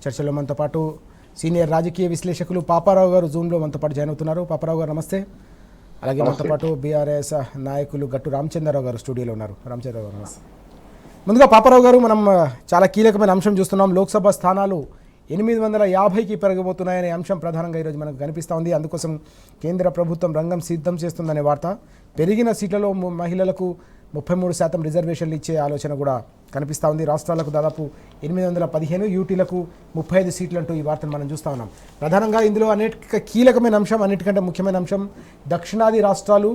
చర్చలో మనతో పాటు సీనియర్ రాజకీయ విశ్లేషకులు పాపారావు గారు జూమ్లో మనతో పాటు జాయిన్ అవుతున్నారు. పాపారావు గారు నమస్తే. అలాగే మనతో పాటు బీఆర్ఎస్ నాయకులు గట్టు రామచంద్రరావు గారు స్టూడియోలో ఉన్నారు. రామచంద్రరావు గారు నమస్తే. ముందుగా పాపారావు గారు, మనం చాలా కీలకమైన అంశం చూస్తున్నాం. లోక్సభ స్థానాలు 850కి పెరగబోతున్నాయనే అంశం ప్రధానంగా ఈరోజు మనకు కనిపిస్తూ ఉంది. అందుకోసం కేంద్ర ప్రభుత్వం రంగం సిద్ధం చేస్తుందనే వార్త. పెరిగిన సీట్లలో మహిళలకు 33% రిజర్వేషన్లు ఇచ్చే ఆలోచన కూడా కనిపిస్తూ ఉంది. రాష్ట్రాలకు దాదాపు 815, యూటీలకు 35 సీట్లు అంటూ ఈ వార్తను మనం చూస్తూ ఉన్నాం. ప్రధానంగా ఇందులో అనేక కీలకమైన అంశం, అన్నిటికంటే ముఖ్యమైన అంశం దక్షిణాది రాష్ట్రాలు,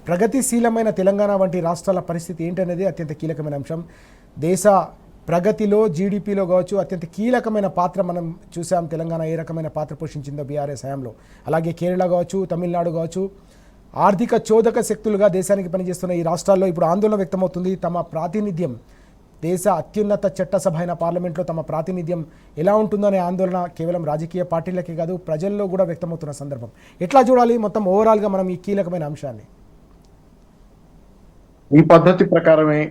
ప్రగతిశీలమైన తెలంగాణ వంటి రాష్ట్రాల పరిస్థితి ఏంటనేది అత్యంత కీలకమైన అంశం. దేశ ప్రగతిలో, జీడిపిలో కావచ్చు అత్యంత కీలకమైన పాత్ర మనం చూసాం. తెలంగాణ ఏ రకమైన పాత్ర పోషించిందో బీఆర్ఎస్ హయాంలో. అలాగే కేరళ కావచ్చు, తమిళనాడు కావచ్చు, ఆర్థిక చోదక శక్తులుగా దేశానికి పనిచేస్తున్న ఈ రాష్ట్రాల్లో ఇప్పుడు ఆందోళన వ్యక్తమవుతుంది. తమ ప్రాతినిధ్యం, దేశ అత్యున్నత చట్టసభ అయిన పార్లమెంట్లో తమ ప్రాతినిధ్యం ఎలా ఉంటుందనే ఆందోళన కేవలం రాజకీయ పార్టీలకే కాదు, ప్రజల్లో కూడా వ్యక్తమవుతున్న సందర్భం. ఎట్లా చూడాలి మొత్తం ఓవరాల్గా మనం ఈ కీలకమైన అంశాన్ని? ఈ పద్ధతి ప్రకారమే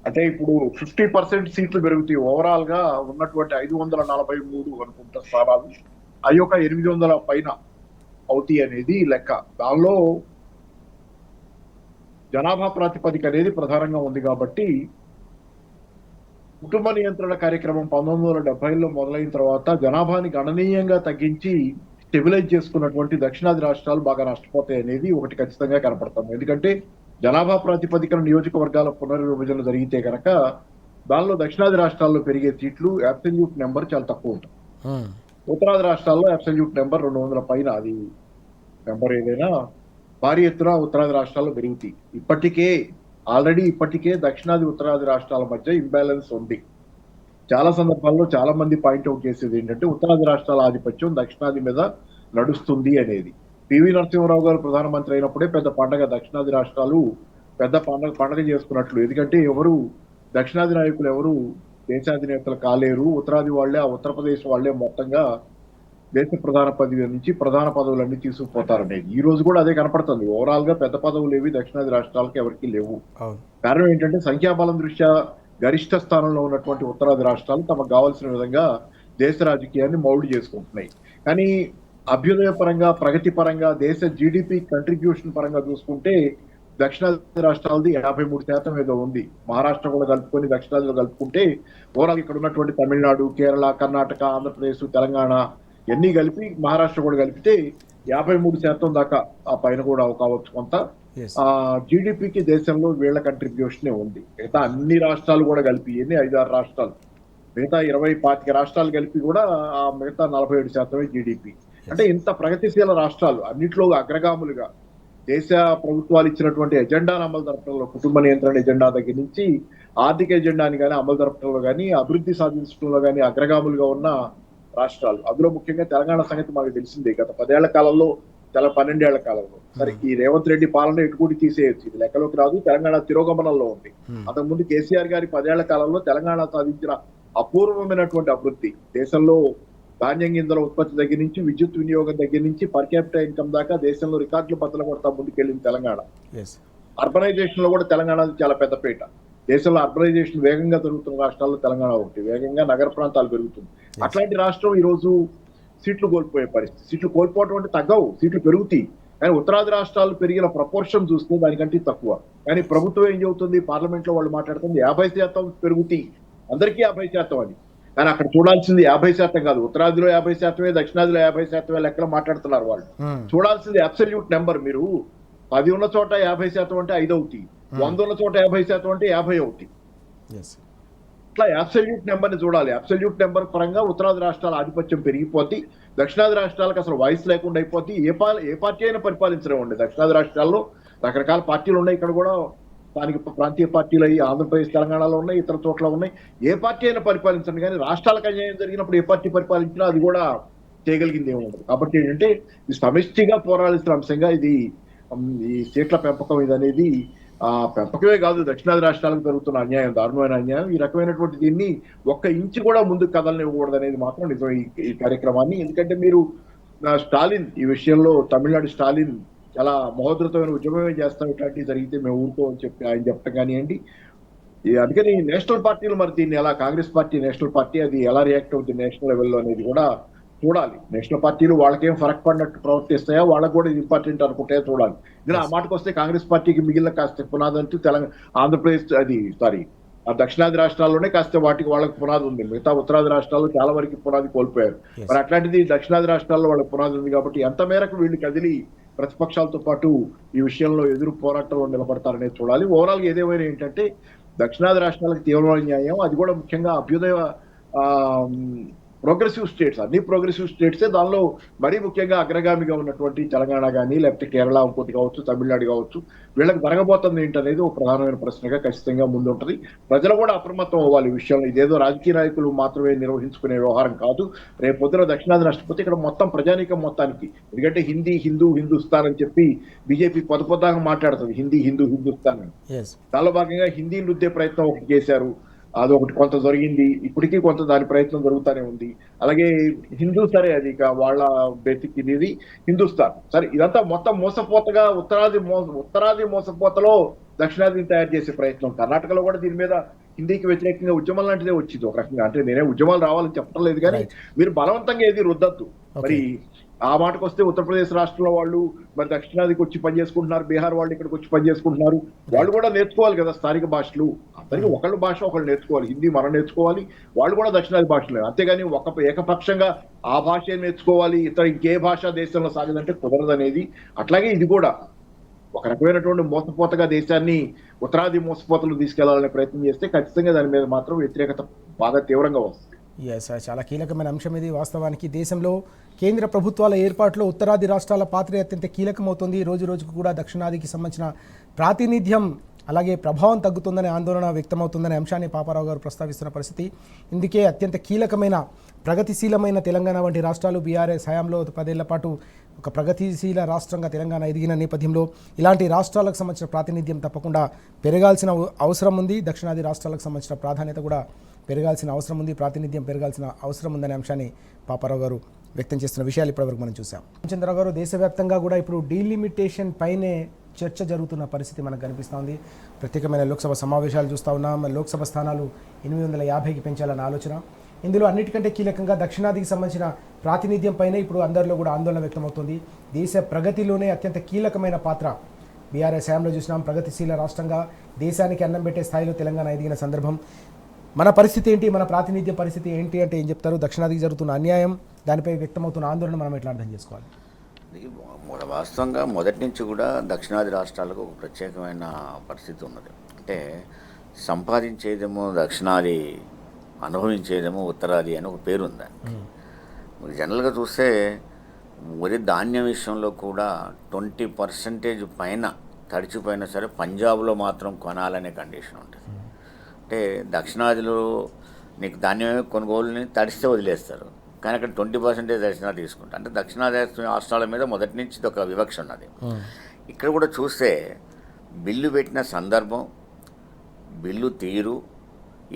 అంటే ఇప్పుడు 50% సీట్లు పెరుగుతాయి. ఓవరాల్ గా ఉన్నటువంటి 543 అనుకుంటా స్థానాలు అవి ఒక 800 పైన అవుతాయి అనేది లెక్క. దానిలో జనాభా ప్రాతిపదిక అనేది ప్రధానంగా ఉంది కాబట్టి కుటుంబ నియంత్రణ కార్యక్రమం 1970లో మొదలైన తర్వాత జనాభాని గణనీయంగా తగ్గించి స్టెబిలైజ్ చేసుకున్నటువంటి దక్షిణాది రాష్ట్రాలు బాగా నష్టపోతాయి అనేది ఒకటి ఖచ్చితంగా కనపడుతుంది. ఎందుకంటే జనాభా ప్రాతిపదికన నియోజకవర్గాల పునర్విభజన జరిగితే కనుక దానిలో దక్షిణాది రాష్ట్రాల్లో పెరిగే సీట్లు అబ్సల్యూట్ నెంబర్ చాలా తక్కువ ఉంటుంది. ఉత్తరాది రాష్ట్రాల్లో అబ్సల్యూట్ నెంబర్ 200 పైన, అది నెంబర్ ఏదైనా భారీ ఎత్తున ఉత్తరాది రాష్ట్రాల్లో పెరుగుతాయి. ఇప్పటికే దక్షిణాది ఉత్తరాది రాష్ట్రాల మధ్య ఇంబ్యాలెన్స్ ఉంది. చాలా సందర్భాల్లో చాలా మంది పాయింట్అవుట్ చేసేది ఏంటంటే ఉత్తరాది రాష్ట్రాల ఆధిపత్యం దక్షిణాది మీద నడుస్తుంది అనేది. పివి నరసింహారావు గారు ప్రధానమంత్రి అయినప్పుడే పెద్ద పండగ, దక్షిణాది రాష్ట్రాలు పెద్ద పండగ చేసుకున్నట్లు. ఎందుకంటే దక్షిణాది నాయకులు ఎవరు దేశాధినేతలు కాలేరు, ఉత్తరాది వాళ్లే, ఆ ఉత్తరప్రదేశ్ వాళ్లే మొత్తంగా దేశ ప్రధాన పదవి నుంచి ప్రధాన పదవులన్నీ తీసుకుపోతారనేది. ఈ రోజు కూడా అదే కనపడుతుంది. ఓవరాల్ గా పెద్ద పదవులు ఏవి దక్షిణాది రాష్ట్రాలకు ఎవరికి లేవు. కారణం ఏంటంటే సంఖ్యాబలం దృష్ట్యా గరిష్ట స్థానంలో ఉన్నటువంటి ఉత్తరాది రాష్ట్రాలు తమకు కావాల్సిన విధంగా దేశ రాజకీయాన్ని మౌల్డ్ చేసుకుంటున్నాయి. కానీ అభ్యుదయ పరంగా, ప్రగతి పరంగా, దేశ జీడిపి కంట్రిబ్యూషన్ పరంగా చూసుకుంటే దక్షిణాది రాష్ట్రాలది 53% ఏదో ఉంది. మహారాష్ట్ర కూడా కలుపుకొని దక్షిణాదిలో కలుపుకుంటే ఓవరాల్ ఇక్కడ ఉన్నటువంటి తమిళనాడు, కేరళ, కర్ణాటక, ఆంధ్రప్రదేశ్, తెలంగాణ ఇవన్నీ కలిపి మహారాష్ట్ర కూడా కలిపితే 53% దాకా ఆ పైన కూడా కావచ్చు కొంత. జీడిపికి దేశంలో వీళ్ల కంట్రిబ్యూషన్ ఉంది. మిగతా అన్ని రాష్ట్రాలు కూడా కలిపి, 5-6 రాష్ట్రాలు, మిగతా 20-25 రాష్ట్రాలు కలిపి కూడా ఆ మిగతా 47% జీడిపి. అంటే ఇంత ప్రగతిశీల రాష్ట్రాలు అన్నిట్లో అగ్రగాములుగా దేశ ప్రభుత్వాలు ఇచ్చినటువంటి ఎజెండాను అమలు జరపడంలో, కుటుంబ నియంత్రణ ఎజెండా దగ్గర నుంచి ఆర్థిక ఎజెండాని కానీ అమలు జరపడంలో కానీ, అభివృద్ధి సాధించడంలో కానీ అగ్రగాములుగా ఉన్న రాష్ట్రాలు. అందులో ముఖ్యంగా తెలంగాణ సంగతి మనకు తెలిసిందే. గత 10 ఏళ్ల కాలంలో, 12 ఏళ్ల కాలంలో, సరే ఈ రేవంత్ రెడ్డి పాలన ఎటుకూడి తీసేయచ్చు, ఇది లెక్కలోకి రాదు. తెలంగాణ తిరోగమనంలో ఉంది. అంతకుముందు కేసీఆర్ గారి 10 ఏళ్ల కాలంలో తెలంగాణ సాధించిన అపూర్వమైనటువంటి అభివృద్ధి, దేశంలో ధాన్యం గింజల ఉత్పత్తి దగ్గర నుంచి, విద్యుత్ వినియోగం దగ్గర నుంచి, పర్ క్యాపిటల్ ఇన్కమ్ దాకా దేశంలో రికార్డులు బద్దలు కొడతా ముందుకెళ్ళింది తెలంగాణ. అర్బనైజేషన్ లో కూడా తెలంగాణ చాలా పెద్దపీట. దేశంలో అర్బనైజేషన్ వేగంగా జరుగుతున్న రాష్ట్రాల్లో తెలంగాణ ఒకటి. వేగంగా నగర ప్రాంతాలు పెరుగుతుంది. అట్లాంటి రాష్ట్రం ఈ రోజు సీట్లు కోల్పోయే పరిస్థితి. సీట్లు కోల్పోవడం అంటే తగ్గవు, సీట్లు పెరుగుతాయి. కానీ ఉత్తరాది రాష్ట్రాలు పెరిగిన ప్రపోర్షన్ చూస్తే దానికంటే తక్కువ. కానీ ప్రభుత్వం ఏం చెబుతుంది, పార్లమెంట్ లో వాళ్ళు మాట్లాడుతుంది 50% పెరుగుతాయి, అందరికీ 50% అని. కానీ అక్కడ చూడాల్సింది 50% కాదు. ఉత్తరాదిలో 50%, దక్షిణాదిలో 50% లెక్కలో మాట్లాడుతున్నారు వాళ్ళు. చూడాల్సింది అబ్సల్యూట్ నెంబర్. మీరు 10 ఉన్న చోట 50% అంటే 5 అవుతాయి, 100 ఉన్న చోట 50% అంటే 50 అవుతాయి. ఇట్లా అబ్సల్యూట్ నెంబర్ ని చూడాలి. అబ్సల్యూట్ నెంబర్ పరంగా ఉత్తరాది రాష్ట్రాల ఆధిపత్యం పెరిగిపోతే దక్షిణాది రాష్ట్రాలకు అసలు వాయిస్ లేకుండా అయిపోతే ఏ పార్టీ అయినా పరిపాలించడం ఉండే. దక్షిణాది రాష్ట్రాల్లో రకరకాల పార్టీలు ఉన్నాయి. ఇక్కడ కూడా స్థానిక ప్రాంతీయ పార్టీలు అయ్యి ఆంధ్రప్రదేశ్, తెలంగాణలో ఉన్నాయి, ఇతర చోట్ల ఉన్నాయి. ఏ పార్టీ అయినా పరిపాలించండి, కానీ రాష్ట్రాలకు అన్యాయం జరిగినప్పుడు ఏ పార్టీ పరిపాలించినా అది కూడా చేయగలిగింది ఏమి ఉండదు. కాబట్టి ఏంటంటే ఇది సమిష్టిగా పోరాడాల్సిన అంశంగా ఇది ఈ సీట్ల పెంపకం ఇది అనేది పెంపకమే కాదు, దక్షిణాది రాష్ట్రాలకు జరుగుతున్న అన్యాయం, దారుణమైన అన్యాయం. ఈ రకమైనటువంటి దీన్ని ఒక్క ఇంచు కూడా ముందుకు కదలనివ్వకూడదు అనేది మాత్రం నిజం ఈ కార్యక్రమాన్ని. ఎందుకంటే మీరు స్టాలిన్ ఈ విషయంలో, తమిళనాడు స్టాలిన్ చాలా మహోద్ధృతమైన ఉద్యమమే చేస్తాం, ఇట్లాంటివి జరిగితే మేము ఊరుకోమని చెప్పి ఆయన చెప్పడం కానివ్వండి. అందుకని నేషనల్ పార్టీలు మరి దీన్ని ఎలా, కాంగ్రెస్ పార్టీ నేషనల్ పార్టీ, అది ఎలా రియాక్ట్ అవుతుంది నేషనల్ లెవెల్లో అనేది కూడా చూడాలి. నేషనల్ పార్టీలు వాళ్ళకేం ఫరక్ పడినట్టు ప్రవర్తిస్తాయా, వాళ్ళకు కూడా ఇది ఇంపార్టెంట్ అనుకుంటే చూడాలి. ఇంకా ఆ మాటకు వస్తే కాంగ్రెస్ పార్టీకి మిగిలిన కాస్త పునాదంటూ తెలంగాణ, ఆంధ్రప్రదేశ్, ఆ దక్షిణాది రాష్ట్రాల్లోనే కాస్త వాటికి వాళ్ళకి పునాది ఉంది. మిగతా ఉత్తరాది రాష్ట్రాల్లో చాలా వరకు పునాది కోల్పోయారు. మరి అట్లాంటిది దక్షిణాది రాష్ట్రాల్లో వాళ్ళకి పునాది ఉంది కాబట్టి ఎంత మేరకు వీళ్ళు కదిలి ప్రతిపక్షాలతో పాటు ఈ విషయంలో ఎదురు పోరాటంలో నిలబడతారనేది చూడాలి. ఓవరాల్ ఏదేమైనా ఏంటంటే దక్షిణాది రాష్ట్రాలకు తీవ్రమైన న్యాయం, అది కూడా ముఖ్యంగా అభ్యుదయ ప్రోగ్రెసివ్ స్టేట్స్, అన్ని ప్రోగ్రెసివ్ స్టేట్సే, దానిలో మరీ ముఖ్యంగా అగ్రగామిగా ఉన్నటువంటి తెలంగాణ కానీ, లేకపోతే కేరళ ఇంకోటి కావచ్చు, తమిళనాడు కావచ్చు, వీళ్ళకి జరగబోతుంది ఏంటనేది ఒక ప్రధానమైన ప్రశ్నగా ఖచ్చితంగా ముందుంటది. ప్రజలు కూడా అప్రమత్తం అవ్వాలి ఈ విషయంలో. ఇదేదో రాజకీయ నాయకులు మాత్రమే నిర్వహించుకునే వ్యవహారం కాదు. రేపు పొద్దున దక్షిణాది నష్టపోతే ఇక్కడ మొత్తం ప్రజానీకం మొత్తానికి, ఎందుకంటే హిందీ, హిందూస్తాన్ అని చెప్పి బీజేపీ పొద్దుగా మాట్లాడుతుంది, హిందీ, హిందూస్తాన్ అని. దానిలో భాగంగా హిందీని రుద్దే ప్రయత్నం ఒకటి చేశారు, అదొకటి కొంత జరిగింది. ఇప్పటికీ కొంత దాని ప్రయత్నం జరుగుతూనే ఉంది. అలాగే హిందూ, సరే అది వాళ్ళ బేసిక్ ఇది హిందూస్థాన్, సరే ఇదంతా మొత్తం మోసపోతగా ఉత్తరాది మోసపోతలో దక్షిణాదిని తయారు చేసే ప్రయత్నం. కర్ణాటకలో కూడా దీని మీద హిందీకి వ్యతిరేకంగా ఉద్యమం లాంటిదే వచ్చింది ఒక రకంగా. అంటే నేనే ఉద్యమాలు రావాలని చెప్పడం లేదు, కానీ మీరు బలవంతంగా ఏది రుద్దద్దు. మరి ఆ మాటకు వస్తే ఉత్తరప్రదేశ్ రాష్ట్రంలో వాళ్ళు మరి దక్షిణాదికి వచ్చి పనిచేసుకుంటున్నారు, బీహార్ వాళ్ళు ఇక్కడికి వచ్చి పనిచేసుకుంటున్నారు. వాళ్ళు కూడా నేర్చుకోవాలి కదా స్థానిక భాషలు. అందరికీ ఒకళ్ళ భాష ఒకళ్ళు నేర్చుకోవాలి. హిందీ మనం నేర్చుకోవాలి, వాళ్ళు కూడా దక్షిణాది భాషలు. అంతేగాని ఏకపక్షంగా ఆ భాష నేర్చుకోవాలి, ఇతర ఇంకే భాష దేశంలో సాగదంటే కుదరదనేది. అట్లాగే ఇది కూడా ఒక రకమైనటువంటి మోసపోతగా దేశాన్ని ఉత్తరాది మోసపోతలు తీసుకెళ్లాలనే ప్రయత్నం చేస్తే ఖచ్చితంగా దాని మీద మాత్రం వ్యతిరేకత బాగా తీవ్రంగా వస్తుంది. చాలా కీలకమైన అంశం ఇది. వాస్తవానికి దేశంలో కేంద్ర ప్రభుత్వాల ఏర్పాటులో ఉత్తరాది రాష్ట్రాల పాత్ర అత్యంత కీలకమవుతుంది. రోజు రోజుకు కూడా దక్షిణాదికి సంబంధించిన ప్రాతినిధ్యం అలాగే ప్రభావం తగ్గుతుందనే ఆందోళన వ్యక్తమవుతుందనే అంశాన్ని పాపారావు గారు ప్రస్తావిస్తున్న పరిస్థితి. ఇందుకే అత్యంత కీలకమైన ప్రగతిశీలమైన తెలంగాణ వంటి రాష్ట్రాలు బీఆర్ఎస్ హయాంలో 10 ఏళ్ల పాటు ఒక ప్రగతిశీల రాష్ట్రంగా తెలంగాణ ఎదిగిన నేపథ్యంలో ఇలాంటి రాష్ట్రాలకు సంబంధించిన ప్రాతినిధ్యం తప్పకుండా పెరగాల్సిన అవసరం ఉంది. దక్షిణాది రాష్ట్రాలకు సంబంధించిన ప్రాధాన్యత కూడా పెరగాల్సిన అవసరం ఉంది, ప్రాతినిధ్యం పెరగాల్సిన అవసరం ఉందనే అంశాన్ని పాపారావు గారు వ్యక్తం చేస్తున్న విషయాలు ఇప్పటివరకు మనం చూసాం. రామచంద్రరావు గారు, దేశవ్యాప్తంగా కూడా ఇప్పుడు డీలిమిటేషన్ పైనే చర్చ జరుగుతున్న పరిస్థితి మనకు కనిపిస్తోంది. ప్రత్యేకమైన లోక్సభ సమావేశాలు చూస్తూ ఉన్నాం. లోక్సభ స్థానాలు 850కి పెంచాలన్న ఆలోచన. ఇందులో అన్నిటికంటే కీలకంగా దక్షిణాదికి సంబంధించిన ప్రాతినిధ్యం పైన ఇప్పుడు అందరిలో కూడా ఆందోళన వ్యక్తమవుతుంది. దేశ ప్రగతిలోనే అత్యంత కీలకమైన పాత్ర బీఆర్ఎస్ హయాంలో చూసినాం. ప్రగతిశీల రాష్ట్రంగా దేశానికి అన్నం పెట్టే స్థాయిలో తెలంగాణ ఎదిగిన సందర్భం. మన పరిస్థితి ఏంటి, మన ప్రాతినిధ్య పరిస్థితి ఏంటి అంటే ఏం చెప్తారు? దక్షిణాదికి జరుగుతున్న అన్యాయం, దానిపై వ్యక్తమవుతున్న ఆందోళన మనం ఎట్లా అర్థం చేసుకోవాలి? వాస్తవంగా మొదటి నుంచి కూడా దక్షిణాది రాష్ట్రాలకు ఒక ప్రత్యేకమైన పరిస్థితి ఉన్నది. అంటే సంపాదించేదేమో దక్షిణాది, అనుభవించేదేమో ఉత్తరాది అని ఒక పేరు ఉంది దానికి. జనరల్గా చూస్తే వరి ధాన్యం విషయంలో కూడా 20% పైన తడిచిపోయినా సరే పంజాబ్లో మాత్రం కొనాలనే కండిషన్ ఉంటుంది. అంటే దక్షిణాదిలో నీకు ధాన్యమే కొనుగోలుని తడిస్తే వదిలేస్తారు, కానీ అక్కడ 20% దక్షిణాది తీసుకుంటారు. అంటే దక్షిణాది రాష్ట్రాల మీద మొదటి నుంచి ఒక వివక్ష ఉన్నది. ఇక్కడ కూడా చూస్తే బిల్లు పెట్టిన సందర్భం, బిల్లు తీరు,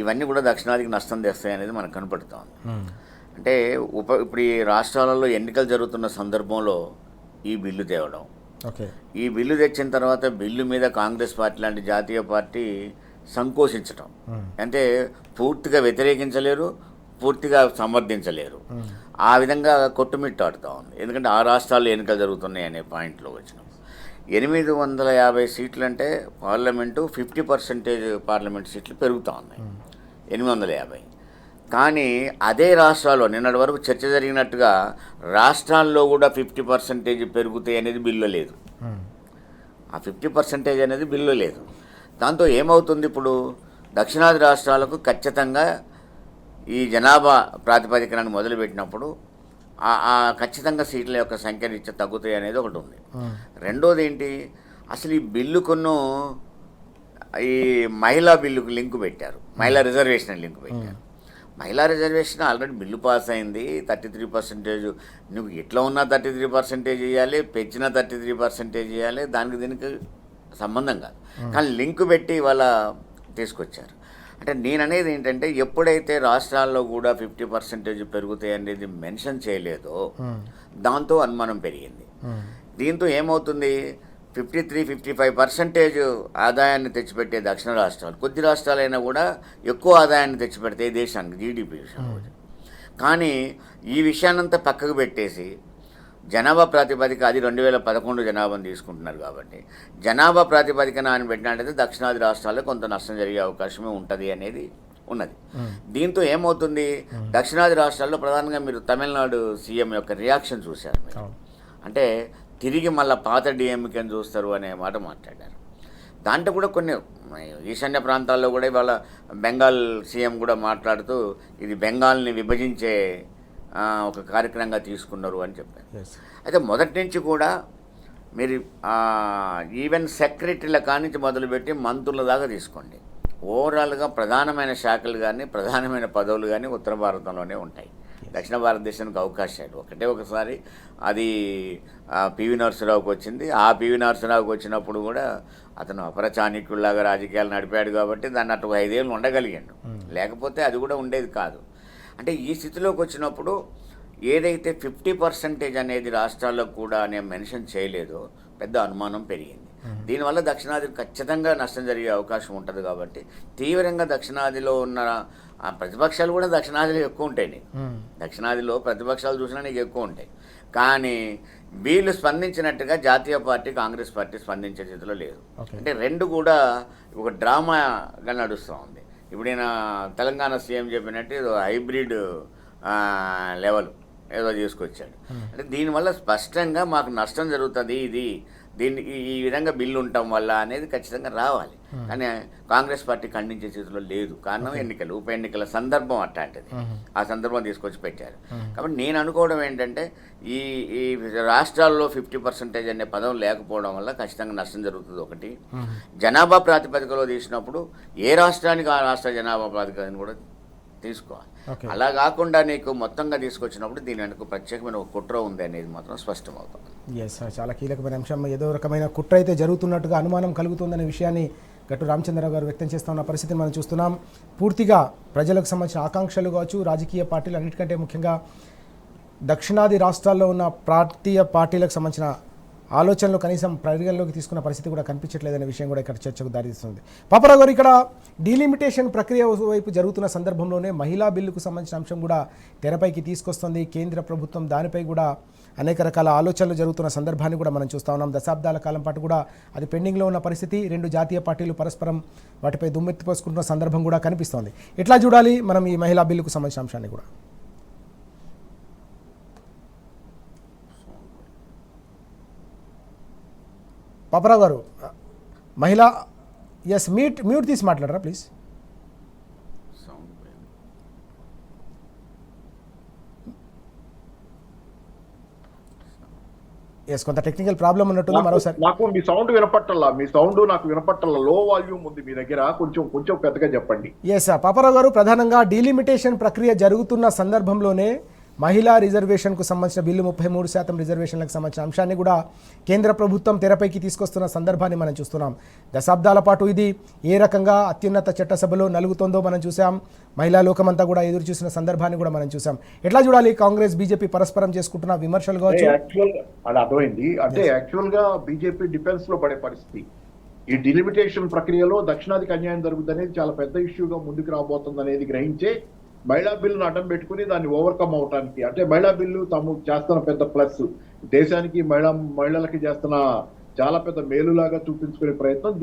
ఇవన్నీ కూడా దక్షిణాదికి నష్టం తెస్తాయి అనేది మనకు కనపడుతూ ఉంది. అంటే ఇప్పుడు ఈ రాష్ట్రాలలో ఎన్నికలు జరుగుతున్న సందర్భంలో ఈ బిల్లు తేవడం, ఈ బిల్లు తెచ్చిన తర్వాత బిల్లు మీద కాంగ్రెస్ పార్టీ లాంటి జాతీయ పార్టీ సంకోచించటం, అంటే పూర్తిగా వ్యతిరేకించలేరు, పూర్తిగా సమర్థించలేరు, ఆ విధంగా కొట్టుమిట్టాడుతూ ఉంది. ఎందుకంటే ఆ రాష్ట్రాల్లో ఎన్నికలు జరుగుతున్నాయి అనే పాయింట్లో వచ్చినాం. 850 సీట్లు అంటే పార్లమెంటు 50% పార్లమెంట్ సీట్లు పెరుగుతూ ఉన్నాయి, 850. కానీ అదే రాష్ట్రాల్లో నిన్నటి వరకు చర్చ జరిగినట్టుగా రాష్ట్రాల్లో కూడా 50% పెరుగుతాయి అనేది బిల్లు లేదు. ఆ 50% అనేది బిల్లు లేదు. దాంతో ఏమవుతుంది, ఇప్పుడు దక్షిణాది రాష్ట్రాలకు ఖచ్చితంగా ఈ జనాభా ప్రాతిపదికనని మొదలుపెట్టినప్పుడు ఖచ్చితంగా సీట్ల యొక్క సంఖ్య రీత్యా తగ్గుతాయి అనేది ఒకటి ఉంది. రెండోది ఏంటి, అసలు ఈ బిల్లుకును ఈ మహిళా బిల్లుకు లింకు పెట్టారు, మహిళా రిజర్వేషన్ లింకు పెట్టారు. మహిళా రిజర్వేషన్ ఆల్రెడీ బిల్లు పాస్ అయింది. 33%, నువ్వు ఎట్లా ఉన్నా 33% చేయాలి, పెంచిన 33% చేయాలి, దానికి దీనికి సంబంధం కాదు. కానీ లింకు పెట్టి వాళ్ళ తీసుకొచ్చారు. అంటే నేననేది ఏంటంటే, ఎప్పుడైతే రాష్ట్రాల్లో కూడా 50% పెరుగుతాయి అనేది మెన్షన్ చేయలేదో దాంతో అనుమానం పెరిగింది. దీంతో ఏమవుతుంది, 53-55% ఆదాయాన్ని తెచ్చిపెట్టే దక్షిణ రాష్ట్రాలు, కొద్ది రాష్ట్రాలైనా కూడా ఎక్కువ ఆదాయాన్ని తెచ్చిపెడతాయి దేశానికి జీడిపి విషయంలో. కానీ ఈ విషయాన్నంతా పక్కకు పెట్టేసి జనాభా ప్రాతిపదిక, అది 2011 జనాభాను తీసుకుంటున్నారు కాబట్టి జనాభా ప్రాతిపదికన అని పెట్టినట్టయితే దక్షిణాది రాష్ట్రాల్లో కొంత నష్టం జరిగే అవకాశమే ఉంటుంది అనేది ఉన్నది. దీంతో ఏమవుతుంది, దక్షిణాది రాష్ట్రాల్లో ప్రధానంగా మీరు తమిళనాడు సీఎం యొక్క రియాక్షన్ చూశారు మీరు. అంటే తిరిగి మళ్ళీ పాత డిఎంకేని చూస్తారు అనే మాట మాట్లాడారు. దాంట్లో కూడా కొన్ని ఈశాన్య ప్రాంతాల్లో కూడా ఇవాళ బెంగాల్ సీఎం కూడా మాట్లాడుతూ ఇది బెంగాల్ని విభజించే ఒక కార్యక్రమంగా తీసుకున్నారు అని చెప్పారు. అయితే మొదటి నుంచి కూడా మీరు ఈవెన్ సెక్రటరీల కానించి మొదలుపెట్టి మంత్రుల దాకా తీసుకోండి, ఓవరాల్గా ప్రధానమైన శాఖలు కానీ ప్రధానమైన పదవులు కానీ ఉత్తర భారతంలోనే ఉంటాయి. దక్షిణ భారతదేశానికి అవకాశాలు ఒకసారి అది పివి నరసింహరావుకి వచ్చింది. ఆ పివి నరసింహరావుకి వచ్చినప్పుడు కూడా అతను అపరచాణిక్యుల్లాగా రాజకీయాలు నడిపాడు కాబట్టి దాన్ని అటు 5 ఏళ్ళు ఉండగలిగాడు, లేకపోతే అది కూడా ఉండేది కాదు. అంటే ఈ స్థితిలోకి వచ్చినప్పుడు ఏదైతే 50% అనేది రాష్ట్రాల్లో కూడా నేను మెన్షన్ చేయలేదో పెద్ద అనుమానం పెరిగింది. దీనివల్ల దక్షిణాదికి ఖచ్చితంగా నష్టం జరిగే అవకాశం ఉంటుంది. కాబట్టి తీవ్రంగా దక్షిణాదిలో ఉన్న ప్రతిపక్షాలు కూడా దక్షిణాదిలో ఎక్కువ ఉంటాయి. నీకు దక్షిణాదిలో ప్రతిపక్షాలు చూసినా నీకు ఎక్కువ ఉంటాయి. కానీ వీళ్ళు స్పందించినట్టుగా జాతీయ పార్టీ కాంగ్రెస్ పార్టీ స్పందించే స్థితిలో లేదు. అంటే రెండు కూడా ఒక డ్రామాగా నడుస్తూ ఉంది. ఇప్పుడు ఈయన తెలంగాణ సీఎం చెప్పినట్టు ఏదో హైబ్రిడ్ లెవెల్ ఏదో తీసుకొచ్చాడు. అంటే దీనివల్ల స్పష్టంగా మాకు నష్టం జరుగుతుంది, దీనికి ఈ విధంగా బిల్లు ఉండటం వల్ల అనేది ఖచ్చితంగా రావాలి. కానీ కాంగ్రెస్ పార్టీ ఖండించే స్థితిలో లేదు. కారణం ఎన్నికలు, ఉప ఎన్నికల సందర్భం అట్లాంటిది. ఆ సందర్భం తీసుకొచ్చి పెట్టారు. కాబట్టి నేను అనుకోవడం ఏంటంటే ఈ రాష్ట్రాల్లో 50% అనే పదం లేకపోవడం వల్ల ఖచ్చితంగా నష్టం జరుగుతుంది. ఒకటి, జనాభా ప్రాతిపదికలో తీసినప్పుడు ఏ రాష్ట్రానికి ఆ రాష్ట్ర జనాభా ప్రాతిపదికను కూడా తీసుకోవాలి. అలా కాకుండా నీకు మొత్తంగా తీసుకొచ్చినప్పుడు దీని వెనుక ప్రత్యేకమైన ఒక కుట్ర ఉంది అనేది మాత్రం స్పష్టమవుతుంది. ఎస్, చాలా కీలకమైన అంశం. ఏదో రకమైన కుట్ర అయితే జరుగుతున్నట్టుగా అనుమానం కలుగుతుందనే విషయాన్ని గట్టు రామచంద్రరావు గారు వ్యక్తం చేస్తున్న పరిస్థితిని మనం చూస్తున్నాం. పూర్తిగా ప్రజలకు సంబంధించిన ఆకాంక్షలు కావచ్చు, రాజకీయ పార్టీలు, అన్నిటికంటే ముఖ్యంగా దక్షిణాది రాష్ట్రాల్లో ఉన్న ప్రాంతీయ పార్టీలకు సంబంధించిన ఆలోచనలు కనీసం పరిగణలోకి తీసుకున్న పరిస్థితి కూడా కనిపించట్లేదనే విషయం కూడా ఇక్కడ చర్చకు దారితీస్తుంది. పాపారావు గారు, ఇక్కడ డీలిమిటేషన్ ప్రక్రియ వైపు జరుగుతున్న సందర్భంలోనే మహిళా బిల్లుకు సంబంధించిన అంశం కూడా తెరపైకి తీసుకొస్తుంది కేంద్ర ప్రభుత్వం. దానిపై కూడా అనేక రకాల ఆలోచనలు జరుగుతున్న సందర్భాన్ని కూడా మనం చూస్తూ ఉన్నాం. దశాబ్దాల కాలం పాటు కూడా అది పెండింగ్లో ఉన్న పరిస్థితి. రెండు జాతీయ పార్టీలు పరస్పరం వాటిపై దుమ్మెత్తిపోసుకుంటున్న సందర్భం కూడా కనిపిస్తోంది. ఎట్లా చూడాలి మనం ఈ మహిళా బిల్లుకు సంబంధించిన అంశాన్ని కూడా? పాపారావు గారు, మహిళా మ్యూట్ తీసి మాట్లాడరా ప్లీజ్. కొంత టెక్నికల్ ప్రాబ్లం ఉన్నట్టుంది. మరోసారి నాకు మీ సౌండ్ వినపట్టల్లా, నాకు వినపట్టల్లా, లో వాల్యూమ్ ఉంది మీ దగ్గర, కొంచెం పెద్దగా చెప్పండి. పాపారావు గారు, ప్రధానంగా డీలిమిటేషన్ ప్రక్రియ జరుగుతున్న సందర్భంలోనే మహిళా రిజర్వేషన్కు సంబంధించిన బిల్లు 33% రిజర్వేషన్లకు సంబంధించిన అంశాన్ని కూడా కేంద్ర ప్రభుత్వం తెరపైకి తీసుకొస్తున్న సందర్భాన్ని మనం చూస్తున్నాం. దశాబ్దాల పాటు ఇది ఏ రకంగా అత్యున్నత చట్టసభలో నలుగుతుందో మనం చూసాం. మహిళా లోకమంతా కూడా ఎదురు చూసిన సందర్భాన్ని కూడా మనం చూసాం. ఎట్లా చూడాలి కాంగ్రెస్ బీజేపీ పరస్పరం చేసుకుంటున్న విమర్శలు కావచ్చు? అది అర్థమైంది. అంటే యాక్చువల్ గా బీజేపీ డిఫెన్స్ లో పడే పరిస్థితి. ఈ డిలిమిటేషన్ ప్రక్రియలో దక్షిణాదికి అన్యాయం జరుగుతుంది అనేది చాలా పెద్ద ఇష్యూగా ముందుకు రాబోతుంది అనేది గ్రహించే మహిళా బిల్లును అడ్డం పెట్టుకుని దాన్ని ఓవర్కమ్ అవటానికి, అంటే మహిళా బిల్లు తాము చేస్తున్న పెద్ద ప్లస్, దేశానికి మహిళలకి చేస్తున్న చాలా పెద్ద మేలులాగా చూపించుకునే ప్రయత్నం.